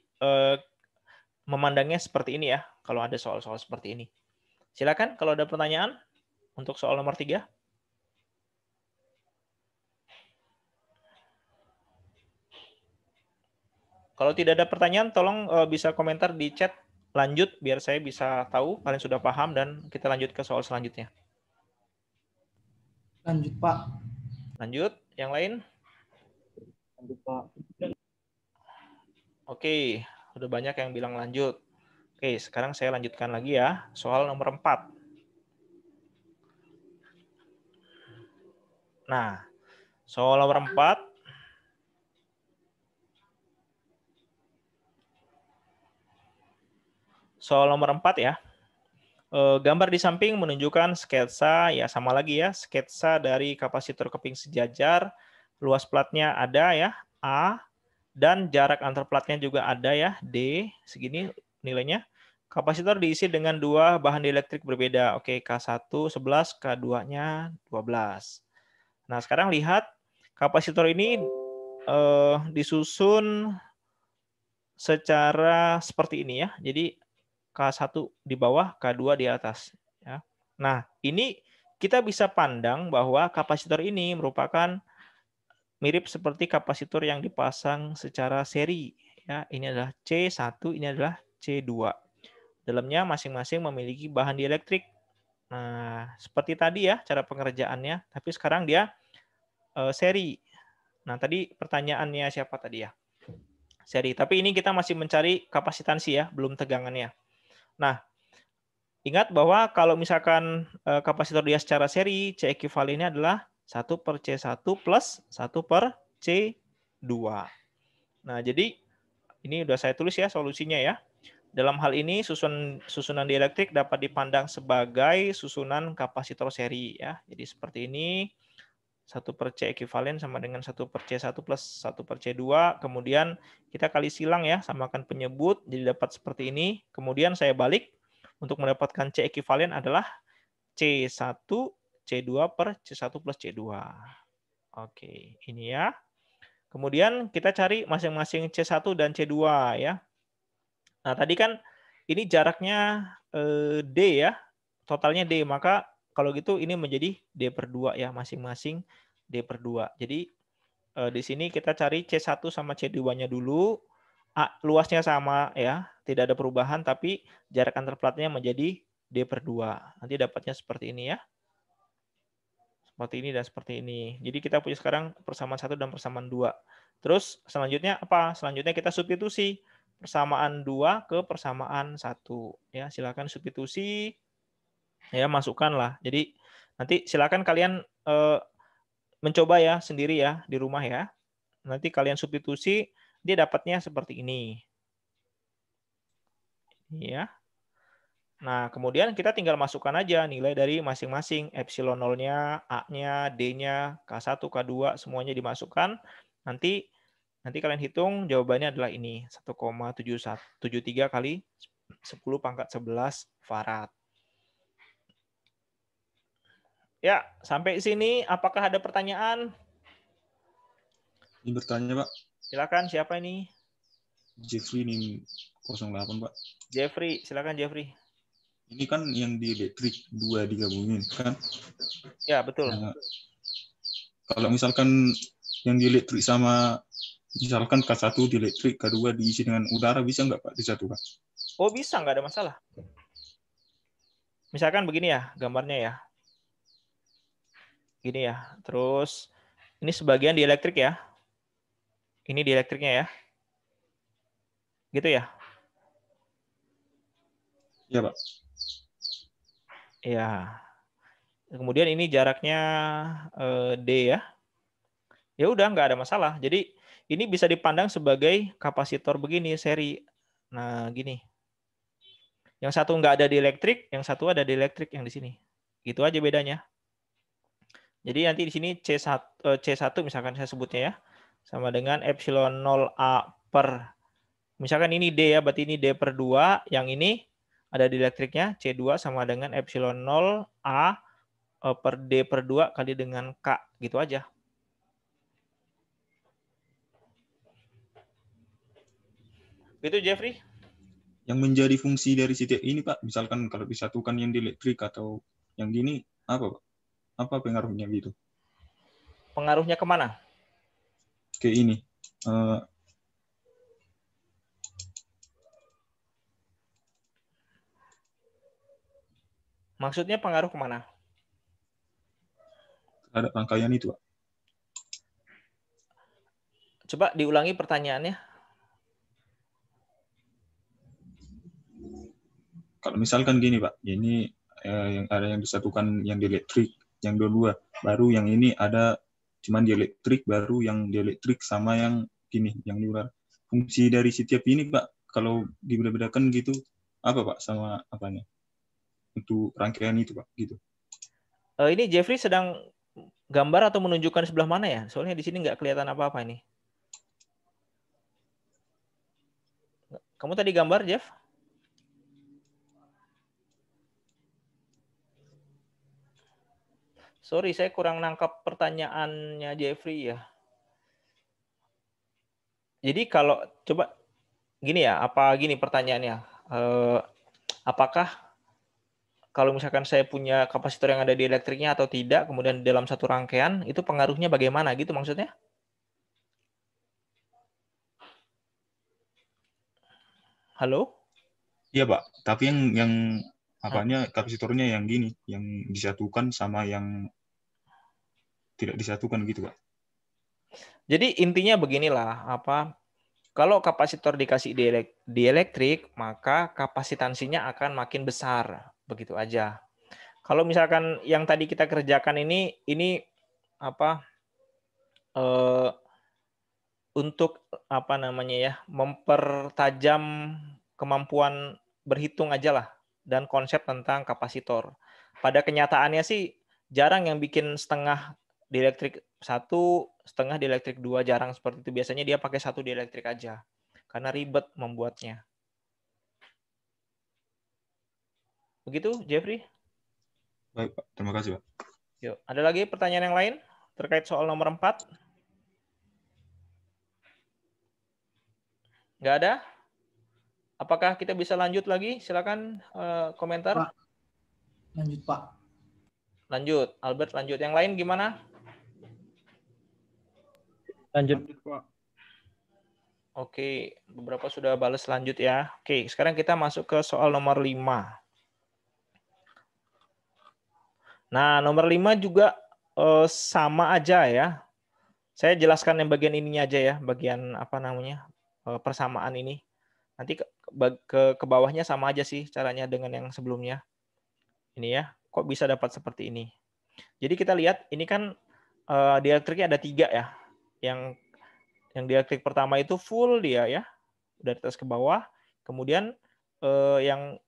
memandangnya seperti ini ya. Kalau ada soal-soal seperti ini. Silakan kalau ada pertanyaan untuk soal nomor 3. Kalau tidak ada pertanyaan, tolong bisa komentar di chat lanjut biar saya bisa tahu kalian sudah paham dan kita lanjut ke soal selanjutnya. Lanjut, Pak. Lanjut, yang lain? Lanjut, Pak. Oke, udah banyak yang bilang lanjut. Oke, sekarang saya lanjutkan lagi ya. Soal nomor 4. Nah, soal nomor 4. Soal nomor 4 ya. Gambar di samping menunjukkan sketsa, ya sama lagi ya, sketsa dari kapasitor keping sejajar. Luas platnya ada ya, A. Dan jarak antar platnya juga ada ya, D. Segini nilainya. Kapasitor diisi dengan 2 bahan dieelektrik berbeda. Oke, K1 11, K2-nya 12. Nah, sekarang lihat kapasitor ini disusun secara seperti ini ya. Jadi K1 di bawah, K2 di atas. Ya. Nah, ini kita bisa pandang bahwa kapasitor ini merupakan mirip seperti kapasitor yang dipasang secara seri. Ya, ini adalah C1, ini adalah C2. Dalamnya masing-masing memiliki bahan dieelektrik. Nah, seperti tadi ya cara pengerjaannya, tapi sekarang dia seri. Nah, tadi pertanyaannya siapa tadi ya? Seri. Tapi ini kita masih mencari kapasitansi ya, belum tegangannya. Nah, ingat bahwa kalau misalkan kapasitor dia secara seri, C ekivalennya adalah 1 per C1 plus 1 per C2. Nah, jadi ini udah saya tulis ya solusinya ya. Dalam hal ini susunan dieelektrik dapat dipandang sebagai susunan kapasitor seri ya. Jadi seperti ini. 1 per C ekivalen sama dengan 1 per C1 plus 1 per C2. Kemudian kita kali silang ya, samakan penyebut. Jadi dapat seperti ini. Kemudian saya balik. Untuk mendapatkan C ekivalen adalah C1, C2 per C1 plus C2. Oke, ini ya. Kemudian kita cari masing-masing C1 dan C2 ya. Nah, tadi kan ini jaraknya D ya. Totalnya D, maka kalau gitu ini menjadi D per 2 ya, masing-masing D per 2. Jadi di sini kita cari C1 sama C2-nya dulu. Luasnya sama ya, tidak ada perubahan, tapi jarak antar platnya menjadi D per 2. Nanti dapatnya seperti ini ya. Seperti ini dan seperti ini. Jadi kita punya sekarang persamaan 1 dan persamaan 2. Terus selanjutnya apa? Selanjutnya kita substitusi persamaan 2 ke persamaan 1. Ya, silakan substitusi. Ya, masukkanlah. Jadi nanti silakan kalian mencoba ya sendiri ya di rumah ya. Nanti kalian substitusi, dia dapatnya seperti ini. Ya. Nah, kemudian kita tinggal masukkan aja nilai dari masing-masing. Epsilon 0-nya, A-nya, D-nya, K1, K2, semuanya dimasukkan. Nanti kalian hitung jawabannya adalah ini. 1,73 kali 10 pangkat 11 farad. Ya, sampai sini apakah ada pertanyaan? Ini bertanya, Pak. Silakan, siapa ini? Jeffrey ini 08, Pak. Jeffrey, silakan Jeffrey. Ini kan yang di elektrik 2 digabungin kan. Ya, betul. Nah, kalau misalkan yang di elektrik sama misalkan K1 di elektrik, K2 diisi dengan udara, bisa nggak Pak disatukan? Oh, bisa, nggak ada masalah. Misalkan begini ya gambarnya ya. Gini ya. Terus ini sebagian di elektrik ya. Ini di elektriknya ya. Gitu ya. Iya, Pak. Ya. Kemudian ini jaraknya D ya. Ya udah, nggak ada masalah. Jadi ini bisa dipandang sebagai kapasitor begini seri. Nah, gini. Yang satu nggak ada di elektrik, yang satu ada di elektrik yang di sini. Gitu aja bedanya. Jadi nanti di sini C1 misalkan saya sebutnya ya, sama dengan epsilon 0A per, misalkan ini D ya, berarti ini D per 2, yang ini ada di elektriknya, C2 sama dengan epsilon 0A per D per 2 kali dengan K, gitu aja. Itu Jeffrey. Yang menjadi fungsi dari setiap ini, Pak, misalkan kalau disatukan yang di elektrik atau yang gini, apa, Pak? Apa pengaruhnya gitu? Pengaruhnya kemana? Ke ini. Maksudnya pengaruh kemana? Ada rangkaian itu, Pak. Coba diulangi pertanyaannya. Kalau misalkan gini, Pak, ini yang ada yang disatukan yang di elektrik, yang dua-dua, baru yang ini ada cuman di elektrik, baru yang di elektrik sama yang gini, yang luar. Fungsi dari setiap ini, Pak, kalau dibeda-bedakan gitu, apa, Pak, sama apanya? Untuk rangkaian itu, Pak, gitu. Ini Jeffrey sedang gambar atau menunjukkan sebelah mana ya? Soalnya di sini nggak kelihatan apa-apa ini. Kamu tadi gambar, Jeff? Sorry, saya kurang nangkap pertanyaannya Jeffrey ya. Jadi kalau coba gini ya, apa gini pertanyaannya? Apakah kalau misalkan saya punya kapasitor yang ada di elektriknya atau tidak, kemudian dalam satu rangkaian, itu pengaruhnya bagaimana gitu maksudnya? Halo? Iya, Pak. Tapi yang apanya kapasitornya yang gini, yang disatukan sama yang tidak disatukan gitu, Pak. Jadi intinya beginilah, kalau kapasitor dikasih di elektrik, maka kapasitansinya akan makin besar, begitu aja. Kalau misalkan yang tadi kita kerjakan ini untuk mempertajam kemampuan berhitung aja lah dan konsep tentang kapasitor. Pada kenyataannya sih jarang yang bikin setengah di elektrik 1, setengah di elektrik 2, jarang seperti itu. Biasanya dia pakai 1 di elektrik aja karena ribet membuatnya. Begitu, Jeffrey? Baik, Pak. Terima kasih, Pak. Yuk, ada lagi pertanyaan yang lain terkait soal nomor 4? Nggak ada? Apakah kita bisa lanjut lagi? Silakan komentar. Pak. Lanjut, Pak. Lanjut, Albert lanjut. Yang lain gimana? Lanjut. Pak. Oke, beberapa sudah balas lanjut ya. Oke, sekarang kita masuk ke soal nomor 5. Nah, nomor 5 juga sama aja ya. Saya jelaskan yang bagian ininya aja ya, bagian persamaan ini. Nanti ke bawahnya sama aja sih caranya dengan yang sebelumnya. Ini ya, kok bisa dapat seperti ini. Jadi kita lihat, ini kan di elektriknya ada 3 ya. Yang di elektrik pertama itu full dia ya, dari atas ke bawah. Kemudian yang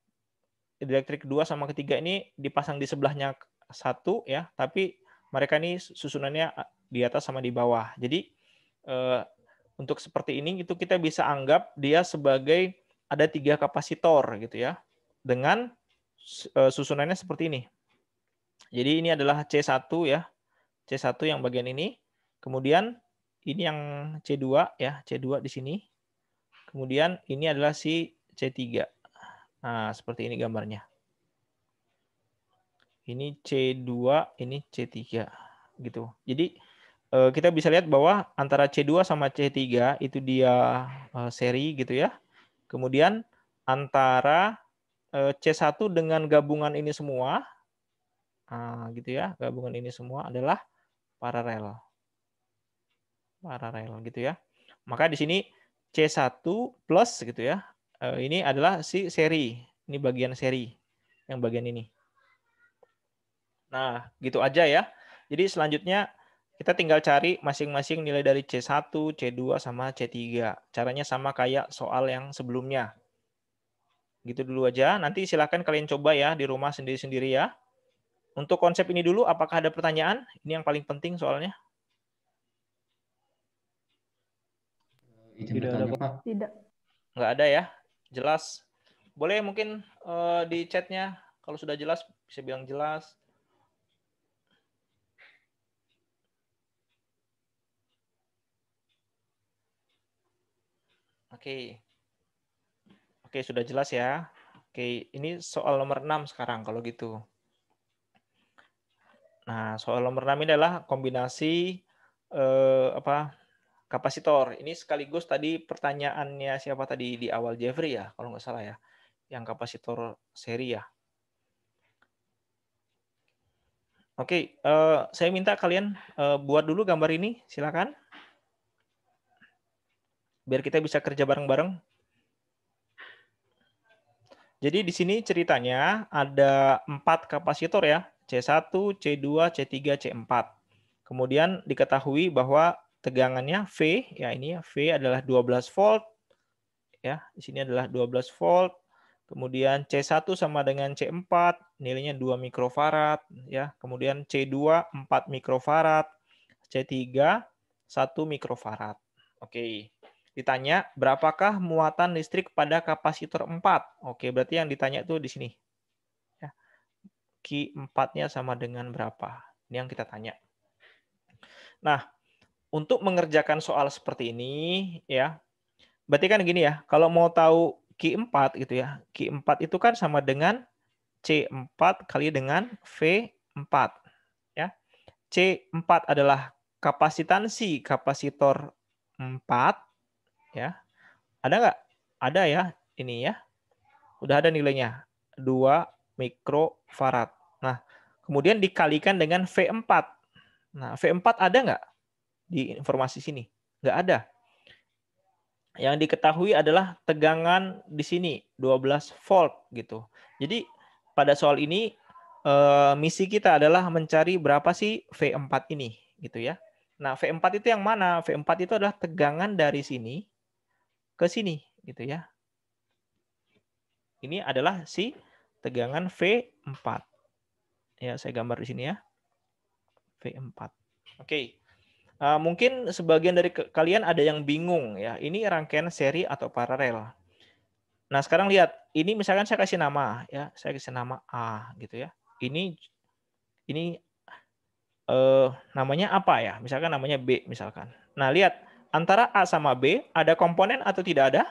di elektrik kedua sama ketiga ini dipasang di sebelahnya 1 ya, tapi mereka ini susunannya di atas sama di bawah. Jadi untuk seperti ini itu kita bisa anggap dia sebagai ada 3 kapasitor gitu ya, dengan susunannya seperti ini. Jadi ini adalah C1 ya, C1 yang bagian ini. Kemudian ini yang C2 ya, C2 di sini. Kemudian ini adalah si C3. Nah, seperti ini gambarnya. Ini C2, ini C3 gitu. Jadi kita bisa lihat bahwa antara C2 sama C3 itu dia seri gitu ya. Kemudian antara C1 dengan gabungan ini semua gitu ya, gabungan ini semua adalah paralel. Paralel gitu ya. Maka di sini C1 plus gitu ya. Ini adalah si seri. Ini bagian seri. Yang bagian ini. Nah, gitu aja ya. Jadi selanjutnya kita tinggal cari masing-masing nilai dari C1, C2, sama C3. Caranya sama kayak soal yang sebelumnya. Gitu dulu aja. Nanti silakan kalian coba ya di rumah sendiri-sendiri ya. Untuk konsep ini dulu, apakah ada pertanyaan? Ini yang paling penting soalnya. Tidak ada, Pak. Tidak. Nggak ada ya? Jelas? Boleh mungkin di chatnya, kalau sudah jelas, bisa bilang jelas. Oke. Oke, sudah jelas ya. Oke, ini soal nomor 6 sekarang kalau gitu. Nah, soal nomor 6 ini adalah kombinasi kapasitor. Ini sekaligus tadi pertanyaannya siapa tadi di awal, Jeffrey ya, kalau nggak salah ya. Yang kapasitor seri ya. Oke, saya minta kalian buat dulu gambar ini, silakan. Biar kita bisa kerja bareng-bareng. Jadi di sini ceritanya ada 4 kapasitor ya, C1, C2, C3, C4. Kemudian diketahui bahwa tegangannya V, ya ini ya, V adalah 12 volt. Ya, di sini adalah 12 volt. Kemudian C1 sama dengan C4, nilainya 2 mikrofarad ya. Kemudian C2 4 mikrofarad, C3 1 mikrofarad. Oke. Ditanya berapakah muatan listrik pada kapasitor 4? Oke, berarti yang ditanya itu di sini. Ya. Q4-nya sama dengan berapa? Ini yang kita tanya. Nah, untuk mengerjakan soal seperti ini ya. Berarti kan gini ya, kalau mau tahu Q4 gitu ya. Q4 itu kan sama dengan C4 kali dengan V4 ya. C4 adalah kapasitansi kapasitor 4 ya. Ada nggak? Ada ya, ini ya. Udah ada nilainya. 2 mikrofarad. Nah, kemudian dikalikan dengan V4. Nah, V4 ada nggak di informasi sini? Nggak ada. Yang diketahui adalah tegangan di sini 12 volt gitu. Jadi pada soal ini misi kita adalah mencari berapa sih V4 ini gitu ya. Nah, V4 itu yang mana? V4 itu adalah tegangan dari sini ke sini gitu ya. Ini adalah si tegangan V4. Ya, saya gambar di sini ya. V4. Oke. Mungkin sebagian dari kalian ada yang bingung ya. Ini rangkaian seri atau paralel. Nah, sekarang lihat. Ini misalkan saya kasih nama ya. Saya kasih nama A gitu ya. Ini namanya apa ya? Misalkan namanya B misalkan. Nah, lihat. Antara A sama B ada komponen atau tidak ada?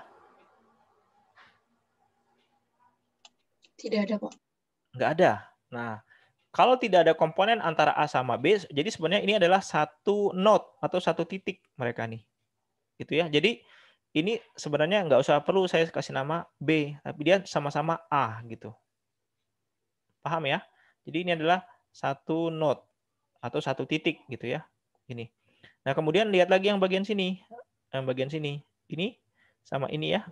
Tidak ada, Pak. Nggak ada. Nah, kalau tidak ada komponen antara A sama B, jadi sebenarnya ini adalah satu node atau satu titik mereka nih. Gitu ya. Jadi ini sebenarnya nggak usah perlu saya kasih nama B, tapi dia sama-sama A gitu. Paham ya? Jadi ini adalah satu node atau satu titik gitu ya. Ini. Nah, kemudian lihat lagi yang bagian sini. Yang bagian sini. Ini sama ini ya.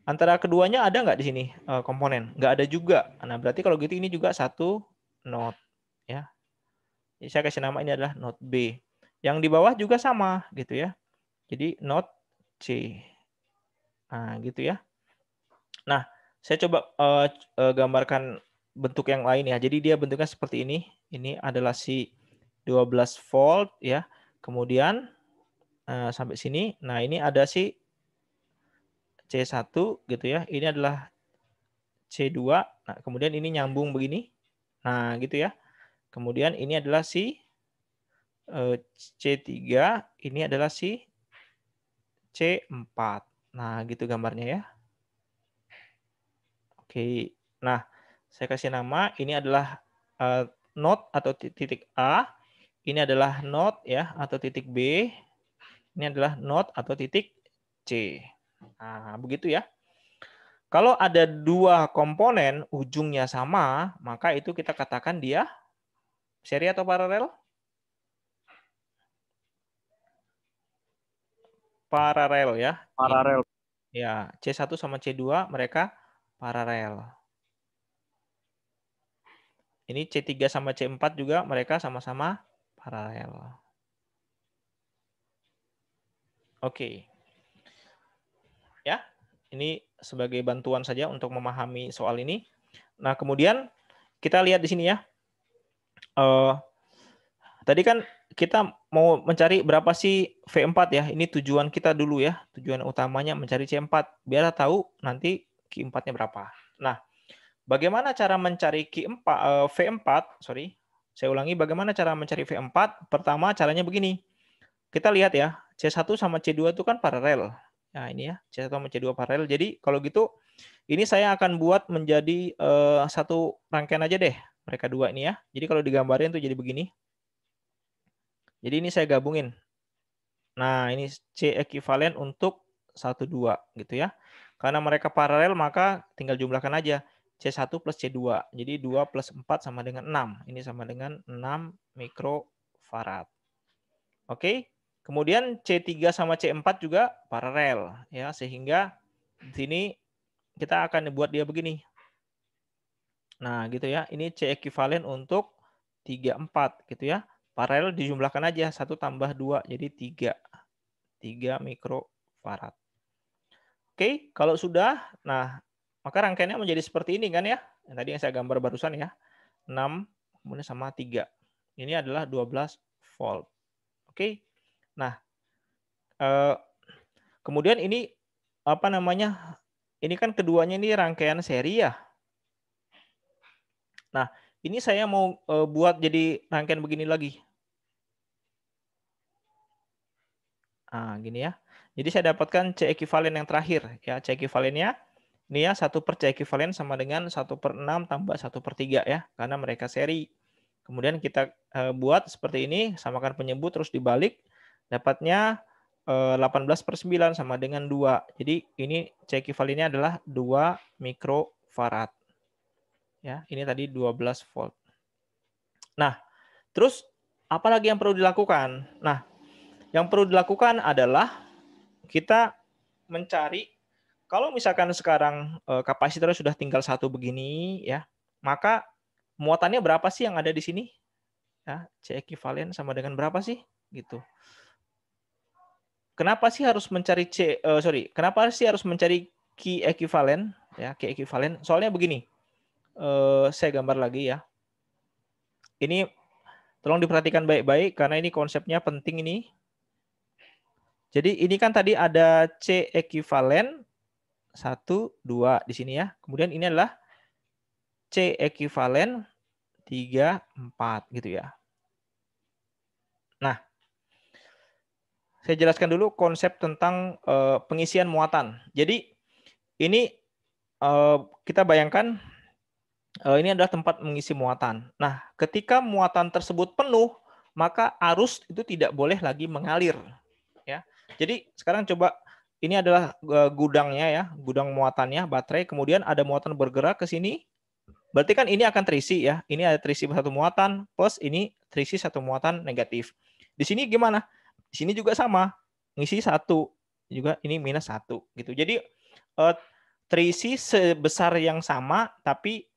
Antara keduanya ada nggak di sini komponen? Nggak ada juga. Nah, berarti kalau gitu ini juga satu node ya. Jadi saya kasih nama ini adalah node B. Yang di bawah juga sama gitu ya. Jadi node C. Nah, gitu ya. Nah, saya coba gambarkan bentuk yang lain ya. Jadi dia bentuknya seperti ini. Ini adalah si 12 volt ya. Kemudian sampai sini. Nah, ini ada si C1 gitu ya. Ini adalah C2. Nah, kemudian ini nyambung begini. Nah, gitu ya. Kemudian ini adalah si C3 ini adalah si C4. Nah, gitu gambarnya ya. Oke. Nah, saya kasih nama, ini adalah node atau titik A, ini adalah node ya atau titik B, ini adalah node atau titik C. Nah, begitu ya. Kalau ada dua komponen ujungnya sama, maka itu kita katakan dia seri atau paralel? Paralel ya. Paralel. Ya, C1 sama C2 mereka paralel. Ini C3 sama C4 juga mereka sama-sama paralel. Oke. Ya, ini sebagai bantuan saja untuk memahami soal ini. Nah, kemudian kita lihat di sini ya. Tadi kan kita mau mencari berapa sih V4 ya. Ini tujuan kita dulu ya. Tujuan utamanya mencari C4. Biar tahu nanti Q4-nya berapa. Nah, bagaimana cara mencari V4? Sorry, saya ulangi. Bagaimana cara mencari V4? Pertama, caranya begini. Kita lihat ya, C1 sama C2 itu kan paralel. Nah, ini ya, C1 sama C2 paralel. Jadi, kalau gitu, ini saya akan buat menjadi satu rangkaian aja deh. Mereka dua ini ya. Jadi, kalau digambarin tuh jadi begini. Jadi, ini saya gabungin. Nah, ini C ekuivalen untuk 1, 2 gitu ya. Karena mereka paralel, maka tinggal jumlahkan aja. C1 plus C2. Jadi 2 plus 4 sama dengan 6. Ini sama dengan 6 mikrofarad. Oke. Kemudian C3 sama C4 juga paralel. Ya, sehingga di sini kita akan buat dia begini. Nah, gitu ya. Ini C ekuivalen untuk 3, 4 gitu ya. Paralel dijumlahkan aja. 1 tambah 2 jadi 3 mikrofarad. Oke, kalau sudah, nah maka rangkaiannya menjadi seperti ini kan ya. Yang tadi yang saya gambar barusan ya. 6 kemudian sama 3. Ini adalah 12 volt. Oke. Nah, kemudian ini apa namanya? Ini kan keduanya ini rangkaian seri ya. Nah, ini saya mau buat jadi rangkaian begini lagi. Nah, gini ya. Jadi saya dapatkan C ekuivalen yang terakhir. Ya, C ekuivalennya ini ya 1 per C ekuivalen sama dengan 1 per 6 tambah 1 per 3 ya. Karena mereka seri. Kemudian kita buat seperti ini. Samakan penyebut terus dibalik. Dapatnya 18 per 9 sama dengan 2. Jadi ini C ekuivalennya adalah 2 mikrofarad. Ya, ini tadi 12 volt. Nah, terus apa lagi yang perlu dilakukan? Nah, yang perlu dilakukan adalah kita mencari, kalau misalkan sekarang kapasitornya sudah tinggal 1 begini, ya, maka muatannya berapa sih yang ada di sini? Ya, C ekuivalen sama dengan berapa sih? Gitu. Kenapa sih harus mencari kenapa sih harus mencari Q ekuivalen? Ya, Q ekuivalen. Soalnya begini, saya gambar lagi ya. Ini tolong diperhatikan baik-baik karena ini konsepnya penting ini. Jadi ini kan tadi ada C ekuivalen 1, 2 di sini ya. Kemudian ini adalah C ekuivalen 3, 4 gitu ya. Nah, saya jelaskan dulu konsep tentang pengisian muatan. Jadi ini kita bayangkan ini adalah tempat mengisi muatan. Nah, ketika muatan tersebut penuh, maka arus itu tidak boleh lagi mengalir. Ya. Jadi sekarang coba, ini adalah gudangnya ya, gudang muatannya, baterai. Kemudian ada muatan bergerak ke sini. Berarti kan ini akan terisi ya. Ini ada terisi 1 muatan, plus ini terisi 1 muatan negatif. Di sini gimana? Di sini juga sama, ngisi 1. Juga ini minus 1. Gitu. Jadi terisi sebesar yang sama, tapi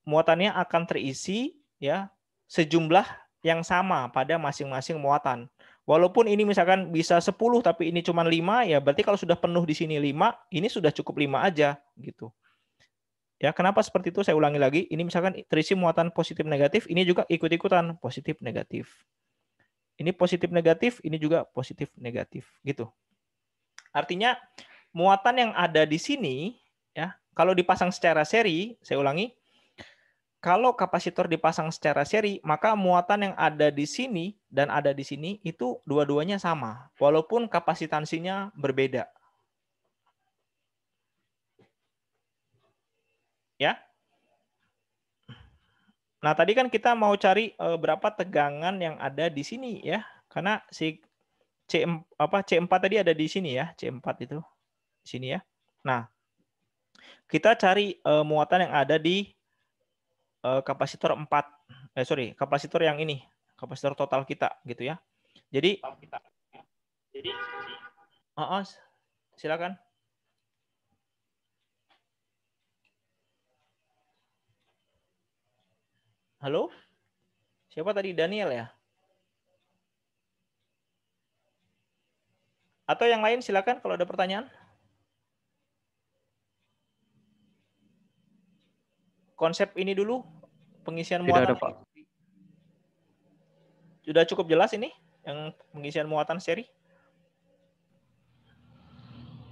muatannya akan terisi ya sejumlah yang sama pada masing-masing muatan. Walaupun ini misalkan bisa 10 tapi ini cuma 5, ya berarti kalau sudah penuh di sini 5, ini sudah cukup 5 aja gitu. Ya, kenapa seperti itu? Saya ulangi lagi. Ini misalkan terisi muatan positif negatif, ini juga ikut-ikutan positif negatif. Ini positif negatif, ini juga positif negatif gitu. Artinya muatan yang ada di sini ya, kalau dipasang secara seri, saya ulangi, kalau kapasitor dipasang secara seri, maka muatan yang ada di sini dan ada di sini itu dua-duanya sama, walaupun kapasitansinya berbeda. Ya. Nah, tadi kan kita mau cari berapa tegangan yang ada di sini ya. Karena si C4 tadi ada di sini ya, C4 itu di sini ya. Nah, kita cari muatan yang ada di kapasitor 4. Kapasitor yang ini, kapasitor total kita gitu ya. Jadi silakan. Halo? Siapa tadi? Daniel ya? Atau yang lain silakan kalau ada pertanyaan. Konsep ini dulu, pengisian Tidak muatan. ada, Pak. Sudah cukup jelas ini, yang pengisian muatan seri?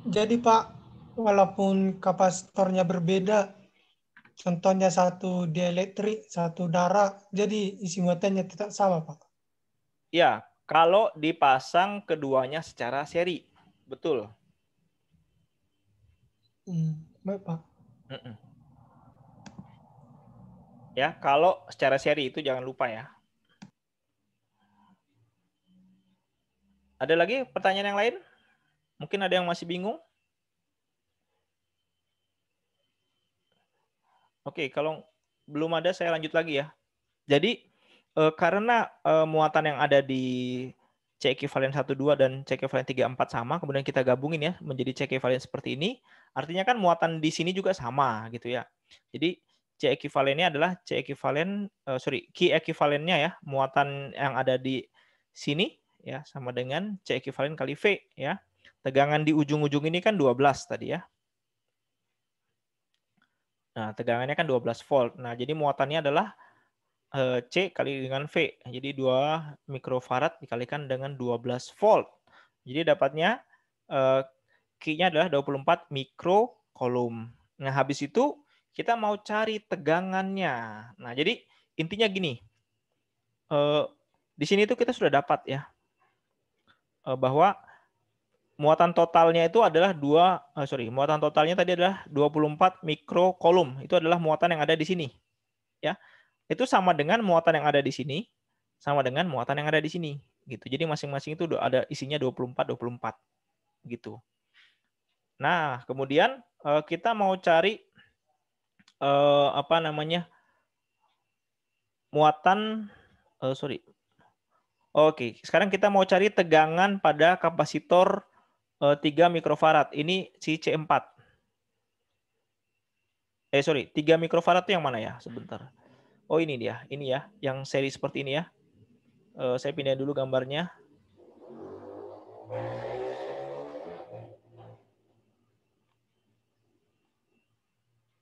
Jadi Pak, walaupun kapasitornya berbeda, contohnya satu dielektrik, satu darah, jadi isi muatannya tetap sama Pak. Ya, kalau dipasang keduanya secara seri. Betul. Baik Pak. Ya, kalau secara seri itu jangan lupa ya. Ada lagi pertanyaan yang lain? Mungkin ada yang masih bingung? Oke, kalau belum ada saya lanjut lagi ya. Jadi karena muatan yang ada di C ekivalen 1, 2 dan C ekivalen 3, 4 sama, kemudian kita gabungin ya menjadi C ekivalen seperti ini, artinya kan muatan di sini juga sama gitu ya. Jadi C ekivalennya adalah Q ekivalennya ya, muatan yang ada di sini ya sama dengan C ekivalen kali V ya. Tegangan di ujung-ujung ini kan 12 tadi ya. Nah, tegangannya kan 12 volt. Nah, jadi muatannya adalah C kali dengan V. Jadi 2 mikrofarad dikalikan dengan 12 volt. Jadi dapatnya Q-nya adalah 24 mikrocoulomb. Nah, habis itu kita mau cari tegangannya. Nah, jadi intinya gini. Di sini tuh kita sudah dapat ya. Bahwa muatan totalnya itu adalah muatan totalnya tadi adalah 24 mikrocoulomb. Itu adalah muatan yang ada di sini. Ya. Itu sama dengan muatan yang ada di sini, sama dengan muatan yang ada di sini. Gitu. Jadi masing-masing itu ada isinya 24 gitu. Nah, kemudian kita mau cari muatan Oke, sekarang kita mau cari tegangan pada kapasitor 3 mikrofarad. Ini si C4. 3 mikrofarad itu yang mana ya? Sebentar. Oh, ini dia. Ini ya, yang seri seperti ini ya. Saya pindahin dulu gambarnya.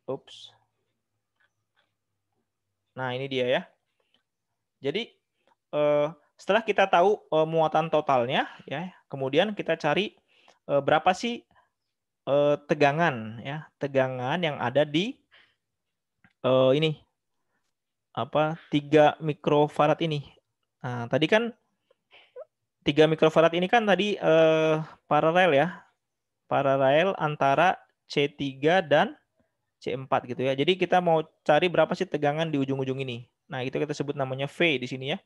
Ups. Nah, ini dia ya. Jadi setelah kita tahu muatan totalnya ya, kemudian kita cari berapa sih tegangan ya, tegangan yang ada di ini 3 mikrofarad ini. Nah, tadi kan 3 mikrofarad ini kan tadi paralel ya. Paralel antara C3 dan C4 gitu ya. Jadi kita mau cari berapa sih tegangan di ujung-ujung ini. Nah, itu kita sebut namanya V di sini ya.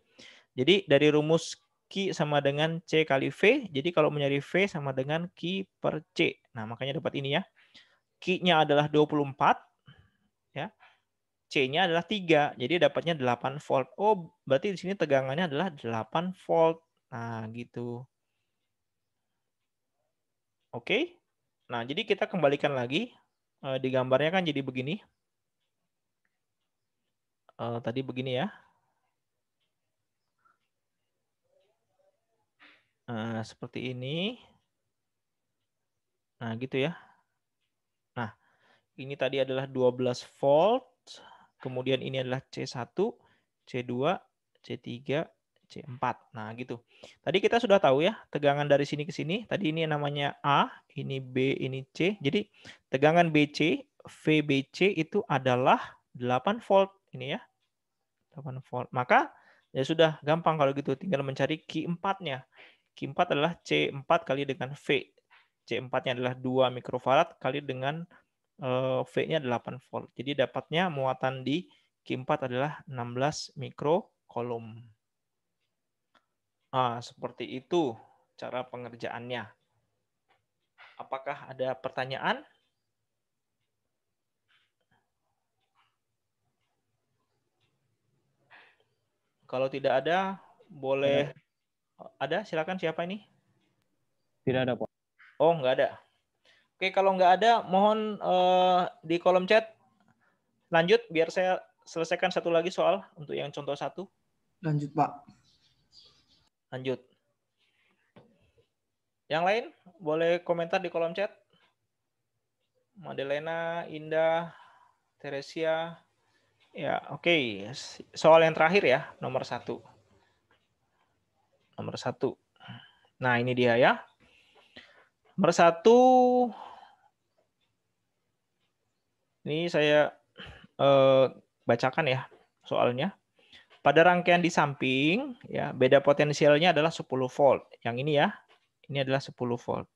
Jadi dari rumus Q sama dengan C kali V. Jadi kalau mencari V sama dengan Q per C. Nah, makanya dapat ini ya. Q-nya adalah 24 ya. C-nya adalah 3. Jadi dapatnya 8 volt. Oh, berarti di sini tegangannya adalah 8 volt. Nah, gitu. Oke. Nah, jadi kita kembalikan lagi. Di gambarnya kan jadi begini. Tadi begini ya. Seperti ini. Nah, gitu ya. Nah, ini tadi adalah 12 volt. Kemudian ini adalah C1, C2, C3, C4. Nah, gitu. Tadi kita sudah tahu ya, tegangan dari sini ke sini. Tadi ini namanya A, ini B, ini C. Jadi, tegangan BC, VBC itu adalah 8 volt. Ini ya. 8 volt. Maka ya sudah gampang kalau gitu. Tinggal mencari Q 4-nya. Q 4 adalah C4 kali dengan V. C4-nya adalah 2 mikrofarad kali dengan V-nya 8 volt. Jadi dapatnya muatan di Q 4 adalah 16 mikrocoulomb. Seperti itu cara pengerjaannya. Apakah ada pertanyaan? Kalau tidak ada, boleh ada. Silakan, siapa ini? Tidak ada, Pak. Oh, nggak ada. Oke, kalau nggak ada, mohon di kolom chat lanjut biar saya selesaikan satu lagi soal untuk yang contoh 1. Lanjut, Pak. Lanjut. Yang lain boleh komentar di kolom chat. Madelena, Indah, Teresia. Ya, oke. Soal yang terakhir ya, nomor 1. Nomor 1. Nah, ini dia ya. Nomor 1. Ini saya bacakan ya soalnya. Pada rangkaian di samping, ya, beda potensialnya adalah 10 volt. Yang ini ya, ini adalah 10 volt.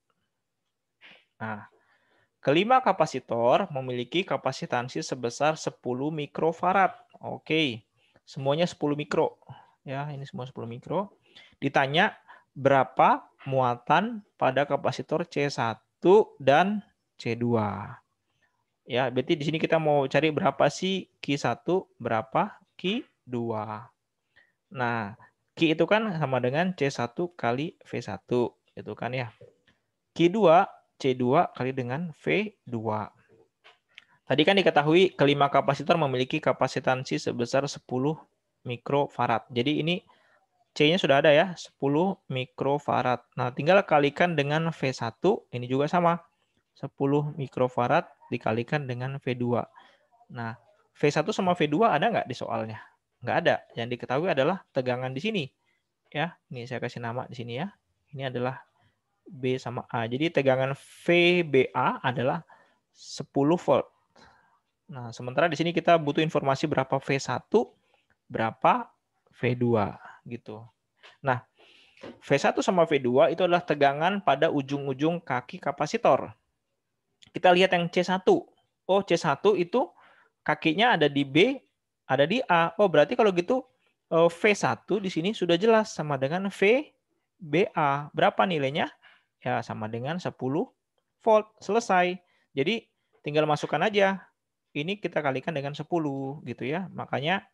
Nah, kelima kapasitor memiliki kapasitansi sebesar 10 mikrofarad. Oke, semuanya 10 mikro. Ya, ini semua 10 mikro. Ditanya berapa muatan pada kapasitor C1 dan C2. Ya, berarti di sini kita mau cari berapa sih Q1, berapa Q2. Nah, Q itu kan sama dengan C1 kali V1, itu kan ya. Q2, C2 kali dengan V2. Tadi kan diketahui kelima kapasitor memiliki kapasitansi sebesar 10 mikrofarad. Jadi ini C-nya sudah ada ya, 10 mikrofarad. Nah, tinggal kalikan dengan V1, ini juga sama. 10 mikrofarad dikalikan dengan V2. Nah, V1 sama V2 ada nggak di soalnya? Nggak ada. Yang diketahui adalah tegangan di sini. Ya, ini saya kasih nama di sini ya. Ini adalah B sama A. Jadi tegangan VBA adalah 10 volt. Nah, sementara di sini kita butuh informasi berapa V1, berapa V2 gitu. Nah, V1 sama V2 itu adalah tegangan pada ujung-ujung kaki kapasitor. Kita lihat yang C1. Oh, C1 itu kakinya ada di B, ada di A. Oh, berarti kalau gitu V1 di sini sudah jelas sama dengan VBA. Berapa nilainya? Ya, sama dengan 10 volt. Selesai. Jadi tinggal masukkan aja. Ini kita kalikan dengan 10 gitu ya. Makanya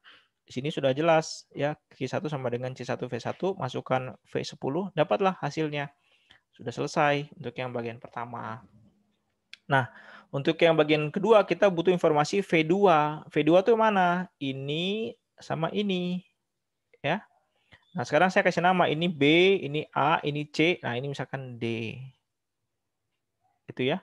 di sini sudah jelas ya, Q1 sama dengan C1 V1, masukkan V10, dapatlah hasilnya. Sudah selesai untuk yang bagian pertama. Nah, untuk yang bagian kedua kita butuh informasi V2. V2 itu mana? Ini sama ini. Ya. Nah, sekarang saya kasih nama. Ini B, ini A, ini C. Nah, ini misalkan D. Itu ya.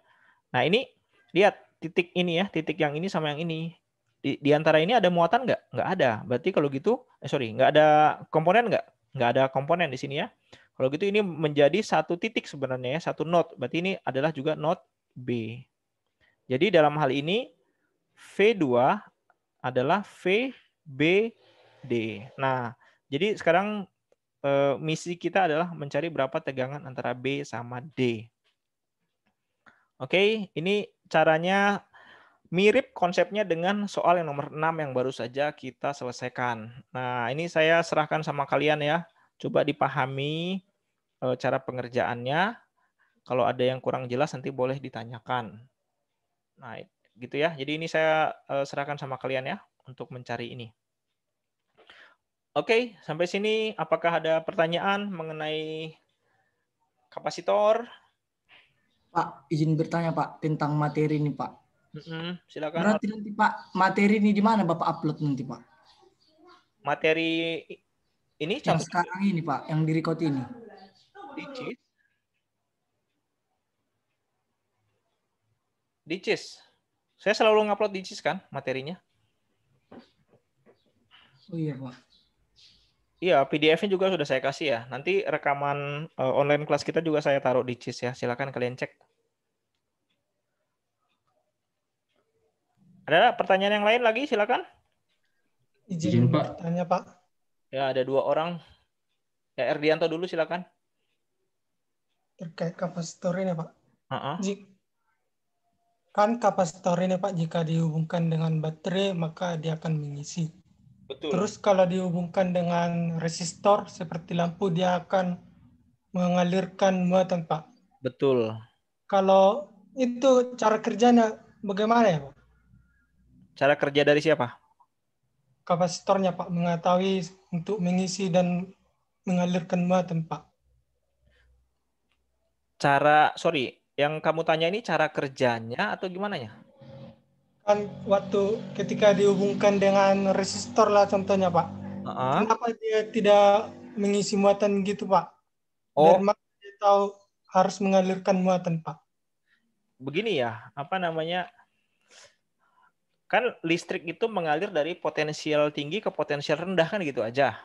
Nah, ini lihat titik ini ya. Titik yang ini sama yang ini. Di antara ini ada muatan nggak? Nggak ada. Berarti kalau gitu, nggak ada komponen nggak? Nggak ada komponen di sini ya. Kalau gitu ini menjadi satu titik sebenarnya ya. Satu node. Berarti ini adalah juga node B. Jadi dalam hal ini V2 adalah VBD. Nah, jadi sekarang misi kita adalah mencari berapa tegangan antara B sama D. Oke, ini caranya mirip konsepnya dengan soal yang nomor 6 yang baru saja kita selesaikan. Nah, ini saya serahkan sama kalian ya. Coba dipahami cara pengerjaannya. Kalau ada yang kurang jelas nanti boleh ditanyakan. Nah, gitu ya. Jadi ini saya serahkan sama kalian ya untuk mencari ini. Oke, sampai sini apakah ada pertanyaan mengenai kapasitor? Pak, izin bertanya Pak tentang materi ini Pak. Silakan. Berarti nanti Pak, materi ini di mana Bapak upload nanti Pak? Materi ini yang sekarang ini Pak, yang di-record ini. Di CIS. Saya selalu ngupload di CIS kan materinya. Oh iya Pak. Iya, PDF-nya juga sudah saya kasih ya. Nanti rekaman online kelas kita juga saya taruh di CIS ya. Silakan kalian cek. Ada pertanyaan yang lain lagi? Silakan. Izin Pak. bertanya, Pak. Ya, ada 2 orang. Ya, Erdianto dulu silakan. Terkait kapasitor ini, Pak. Heeh. Kan kapasitor ini, Pak, jika dihubungkan dengan baterai, maka dia akan mengisi. Betul. Terus kalau dihubungkan dengan resistor, seperti lampu, dia akan mengalirkan muatan, Pak. Betul. Kalau itu cara kerjanya bagaimana ya, Pak? Cara kerja dari siapa? Kapasitornya, Pak, mengetahui untuk mengisi dan mengalirkan muatan, Pak. Yang kamu tanya ini cara kerjanya atau gimana ya? Kan waktu ketika dihubungkan dengan resistor lah contohnya, Pak. Kenapa dia tidak mengisi muatan gitu, Pak? Dari mana dia tahu harus mengalirkan muatan, Pak? Begini ya, kan listrik itu mengalir dari potensial tinggi ke potensial rendah kan gitu aja.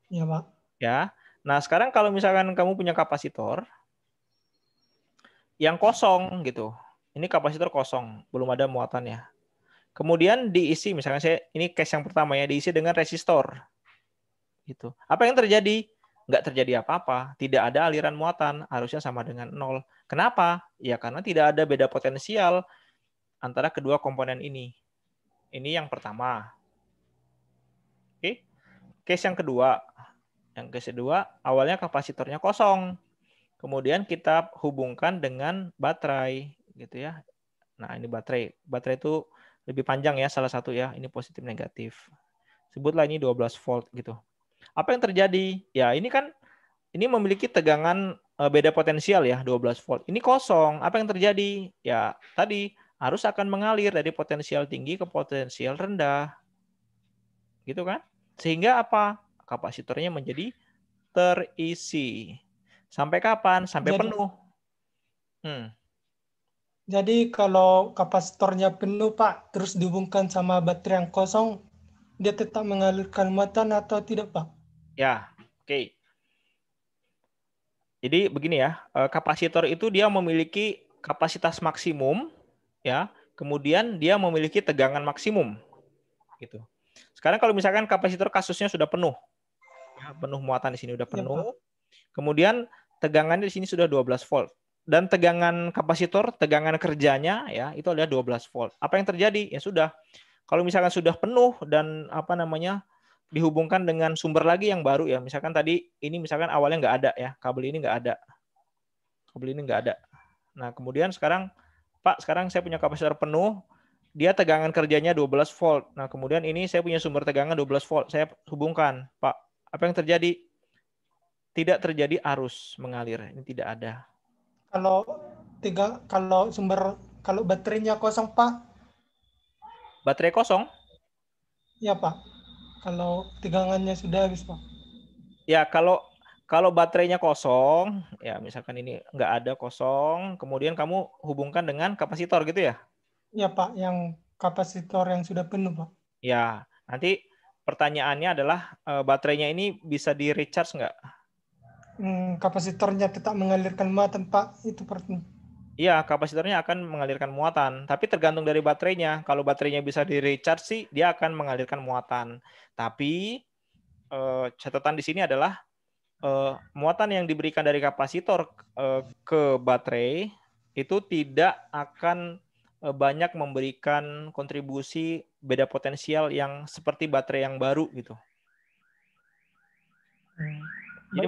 Iya, Pak. Ya. Nah, sekarang kalau misalkan kamu punya kapasitor yang kosong gitu. Ini kapasitor kosong, belum ada muatannya. Kemudian diisi, misalnya ini case yang pertama ya, diisi dengan resistor. Gitu. Apa yang terjadi? Nggak terjadi apa-apa, tidak ada aliran muatan, harusnya sama dengan 0. Kenapa? Ya karena tidak ada beda potensial antara kedua komponen ini. Ini yang pertama. Oke. Case yang kedua. Yang case kedua, awalnya kapasitornya kosong. Kemudian kita hubungkan dengan baterai gitu ya. Nah, ini baterai. Baterai itu lebih panjang ya, salah satu ya. Ini positif negatif. Sebutlah ini 12 volt gitu. Apa yang terjadi? Ya, ini memiliki tegangan beda potensial ya, 12 volt. Ini kosong. Apa yang terjadi? Ya, tadi harus akan mengalir dari potensial tinggi ke potensial rendah. Gitu kan? Sehingga apa? Kapasitornya menjadi terisi. Sampai kapan? Sampai penuh. Jadi kalau kapasitornya penuh, Pak, terus dihubungkan sama baterai yang kosong, dia tetap mengalirkan muatan atau tidak, Pak? Ya, oke. Jadi begini ya, kapasitor itu dia memiliki kapasitas maksimum, ya. Kemudian dia memiliki tegangan maksimum, gitu. Sekarang kalau misalkan kapasitor kasusnya sudah penuh, ya, penuh muatan di sini udah penuh. Kemudian tegangannya di sini sudah 12 volt. Dan tegangan kapasitor, tegangan kerjanya ya itu adalah 12 volt. Apa yang terjadi? Ya sudah. Kalau misalkan sudah penuh dan dihubungkan dengan sumber lagi yang baru ya. Misalkan tadi ini misalkan awalnya nggak ada ya, kabel ini nggak ada. Kabel ini nggak ada. Nah, kemudian sekarang Pak, sekarang saya punya kapasitor penuh, dia tegangan kerjanya 12 volt. Nah, kemudian ini saya punya sumber tegangan 12 volt. Saya hubungkan, Pak. Apa yang terjadi? Tidak terjadi arus mengalir. Ini tidak ada. Kalau baterainya kosong, Pak? Baterai kosong? Ya, Pak. Kalau tegangannya sudah habis, Pak. Ya, kalau baterainya kosong, ya misalkan ini nggak ada kosong, kemudian kamu hubungkan dengan kapasitor gitu ya? Ya, Pak. Yang kapasitor yang sudah penuh, Pak. Ya, nanti pertanyaannya adalah baterainya ini bisa di-recharge nggak? Kapasitornya tetap mengalirkan muatan, Pak. Itu pertanyaan. Iya, kapasitornya akan mengalirkan muatan, tapi tergantung dari baterainya. Kalau baterainya bisa di-recharge sih, dia akan mengalirkan muatan. Tapi catatan di sini adalah muatan yang diberikan dari kapasitor ke baterai itu tidak akan banyak memberikan kontribusi beda potensial yang seperti baterai yang baru gitu. Jadi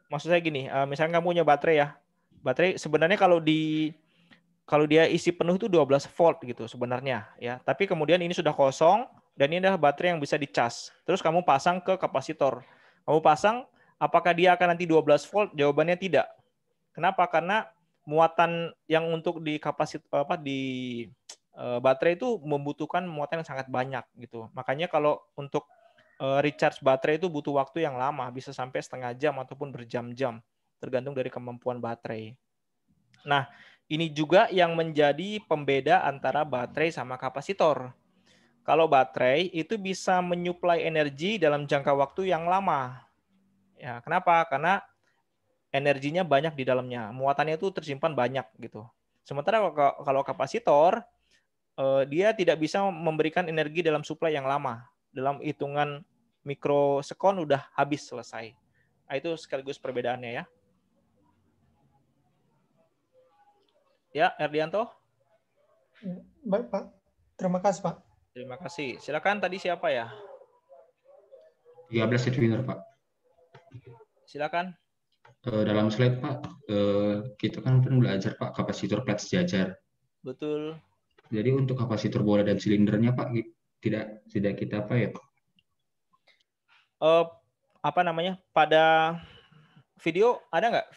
maksud saya gini, misalnya kamu punya baterai ya, baterai sebenarnya kalau dia isi penuh itu 12 volt gitu sebenarnya ya, tapi kemudian ini sudah kosong dan ini adalah baterai yang bisa dicas. Terus kamu pasang ke kapasitor, kamu pasang, apakah dia akan nanti 12 volt? Jawabannya tidak. Kenapa? Karena muatan yang untuk di baterai itu membutuhkan muatan yang sangat banyak gitu. Makanya kalau untuk recharge baterai itu butuh waktu yang lama, bisa sampai setengah jam ataupun berjam-jam, tergantung dari kemampuan baterai. Nah, ini juga yang menjadi pembeda antara baterai sama kapasitor. Kalau baterai itu bisa menyuplai energi dalam jangka waktu yang lama. Ya, kenapa? Karena energinya banyak di dalamnya, muatannya itu tersimpan banyak gitu. Sementara kalau kapasitor dia tidak bisa memberikan energi dalam suplai yang lama. dalam hitungan mikrosekon udah habis selesai. Nah, itu sekaligus perbedaannya ya. Ya, Erdianto. Baik, Pak. Terima kasih, Pak. Terima kasih. Silakan tadi siapa ya? 13 Edwiner, Pak. Silakan. Dalam slide, Pak, kita kan pernah belajar, Pak, kapasitor plat sejajar. Betul. Jadi untuk kapasitor bola dan silindernya, Pak, tidak kita apa ya, Pak? Apa namanya? Pada video ada nggak?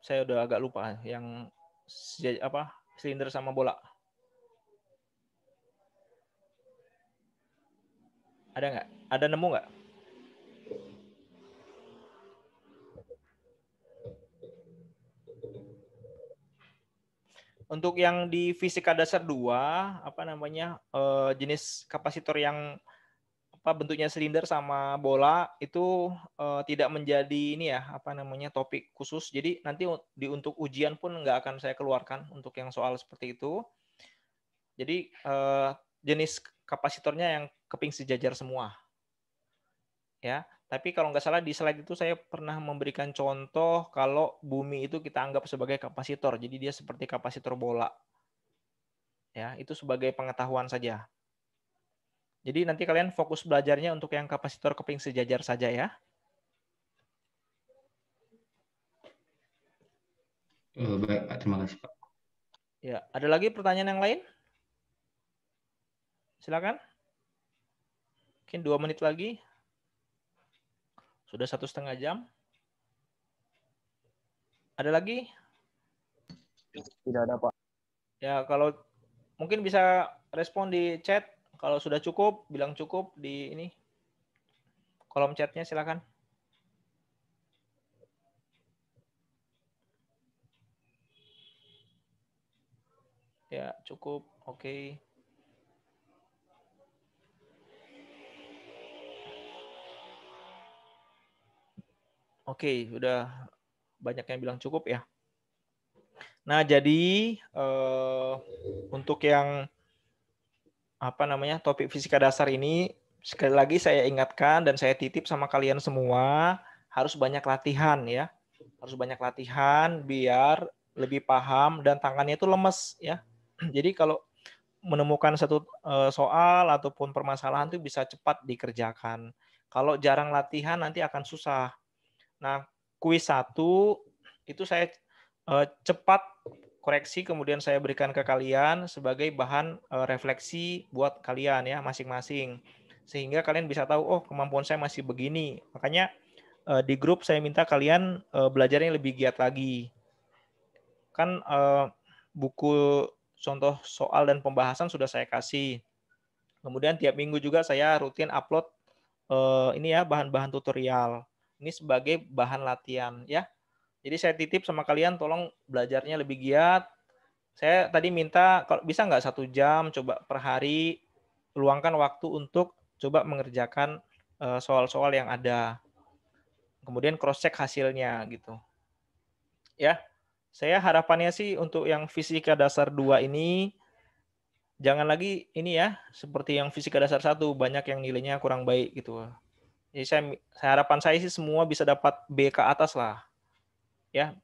Saya udah agak lupa yang silinder sama bola. Ada nggak? Ada nemu nggak? Untuk yang di fisika dasar 2, apa namanya, jenis kapasitor yang bentuknya silinder sama bola itu tidak menjadi ini ya, apa namanya, topik khusus. Jadi nanti untuk ujian pun nggak akan saya keluarkan untuk yang soal seperti itu. Jadi jenis kapasitornya yang keping sejajar semua. Ya, tapi kalau nggak salah di slide itu saya pernah memberikan contoh kalau bumi itu kita anggap sebagai kapasitor. Jadi dia seperti kapasitor bola. Ya, itu sebagai pengetahuan saja. Jadi nanti kalian fokus belajarnya untuk yang kapasitor keping sejajar saja ya. Baik, Pak. Terima kasih, Pak. Ya, ada lagi pertanyaan yang lain? Silakan. Mungkin 2 menit lagi. Sudah 1,5 jam. Ada lagi? Tidak ada, Pak. Ya, kalau mungkin bisa respon di chat. Kalau sudah cukup, bilang cukup di ini. Kolom chatnya silakan. Ya, cukup. Oke. Oke, udah banyak yang bilang cukup ya. Nah, jadi untuk yang apa namanya, topik fisika dasar ini sekali lagi saya ingatkan dan saya titip sama kalian semua, harus banyak latihan ya. Harus banyak latihan biar lebih paham dan tangannya itu lemes ya. Jadi kalau menemukan satu soal ataupun permasalahan itu bisa cepat dikerjakan. Kalau jarang latihan nanti akan susah. Nah, kuis 1 itu saya cepat koreksi kemudian saya berikan ke kalian sebagai bahan refleksi buat kalian ya masing-masing. Sehingga kalian bisa tahu, oh kemampuan saya masih begini. Makanya di grup saya minta kalian belajarnya lebih giat lagi. Kan buku contoh soal dan pembahasan sudah saya kasih. Kemudian tiap minggu juga saya rutin upload ini ya bahan-bahan tutorial. Ini sebagai bahan latihan ya. Jadi saya titip sama kalian tolong belajarnya lebih giat. Saya tadi minta kalau bisa nggak 1 jam coba per hari luangkan waktu untuk coba mengerjakan soal-soal yang ada. Kemudian cross check hasilnya gitu. Ya. Saya harapannya sih untuk yang fisika dasar 2 ini jangan lagi ini ya seperti yang fisika dasar 1 banyak yang nilainya kurang baik gitu. Jadi harapan saya sih semua bisa dapat B ke atas lah. Ya.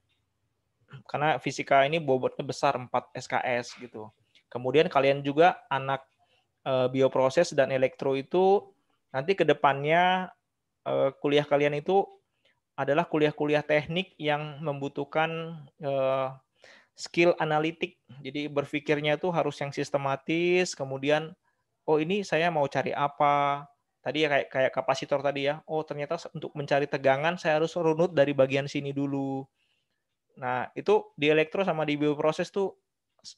Karena fisika ini bobotnya besar 4 SKS gitu. Kemudian kalian juga anak bioproses dan elektro itu nanti ke depannya kuliah kalian itu adalah kuliah-kuliah teknik yang membutuhkan skill analitik. Jadi berpikirnya itu harus yang sistematis, kemudian oh ini saya mau cari apa? Tadi ya kayak kapasitor tadi ya. Oh ternyata untuk mencari tegangan saya harus runut dari bagian sini dulu. Nah, itu di elektro sama di bioproses tuh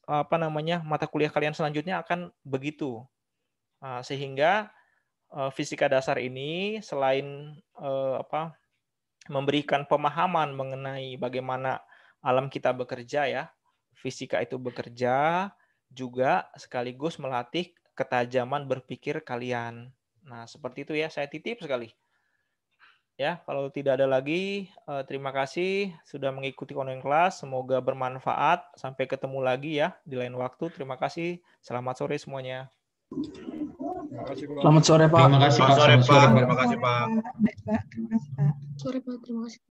apa namanya? Mata kuliah kalian selanjutnya akan begitu. Nah, sehingga fisika dasar ini selain memberikan pemahaman mengenai bagaimana alam kita bekerja ya, fisika itu bekerja, juga sekaligus melatih ketajaman berpikir kalian. Nah, seperti itu ya, saya titip sekali. Ya, kalau tidak ada lagi, terima kasih sudah mengikuti online kelas. Semoga bermanfaat. Sampai ketemu lagi ya di lain waktu. Terima kasih. Selamat sore semuanya. Selamat sore Pak. Terima kasih Pak. Selamat sore Selamat sore Pak. Pak. Terima kasih Pak. Baik, Pak. Terima kasih, Pak. Sore Pak, terima kasih.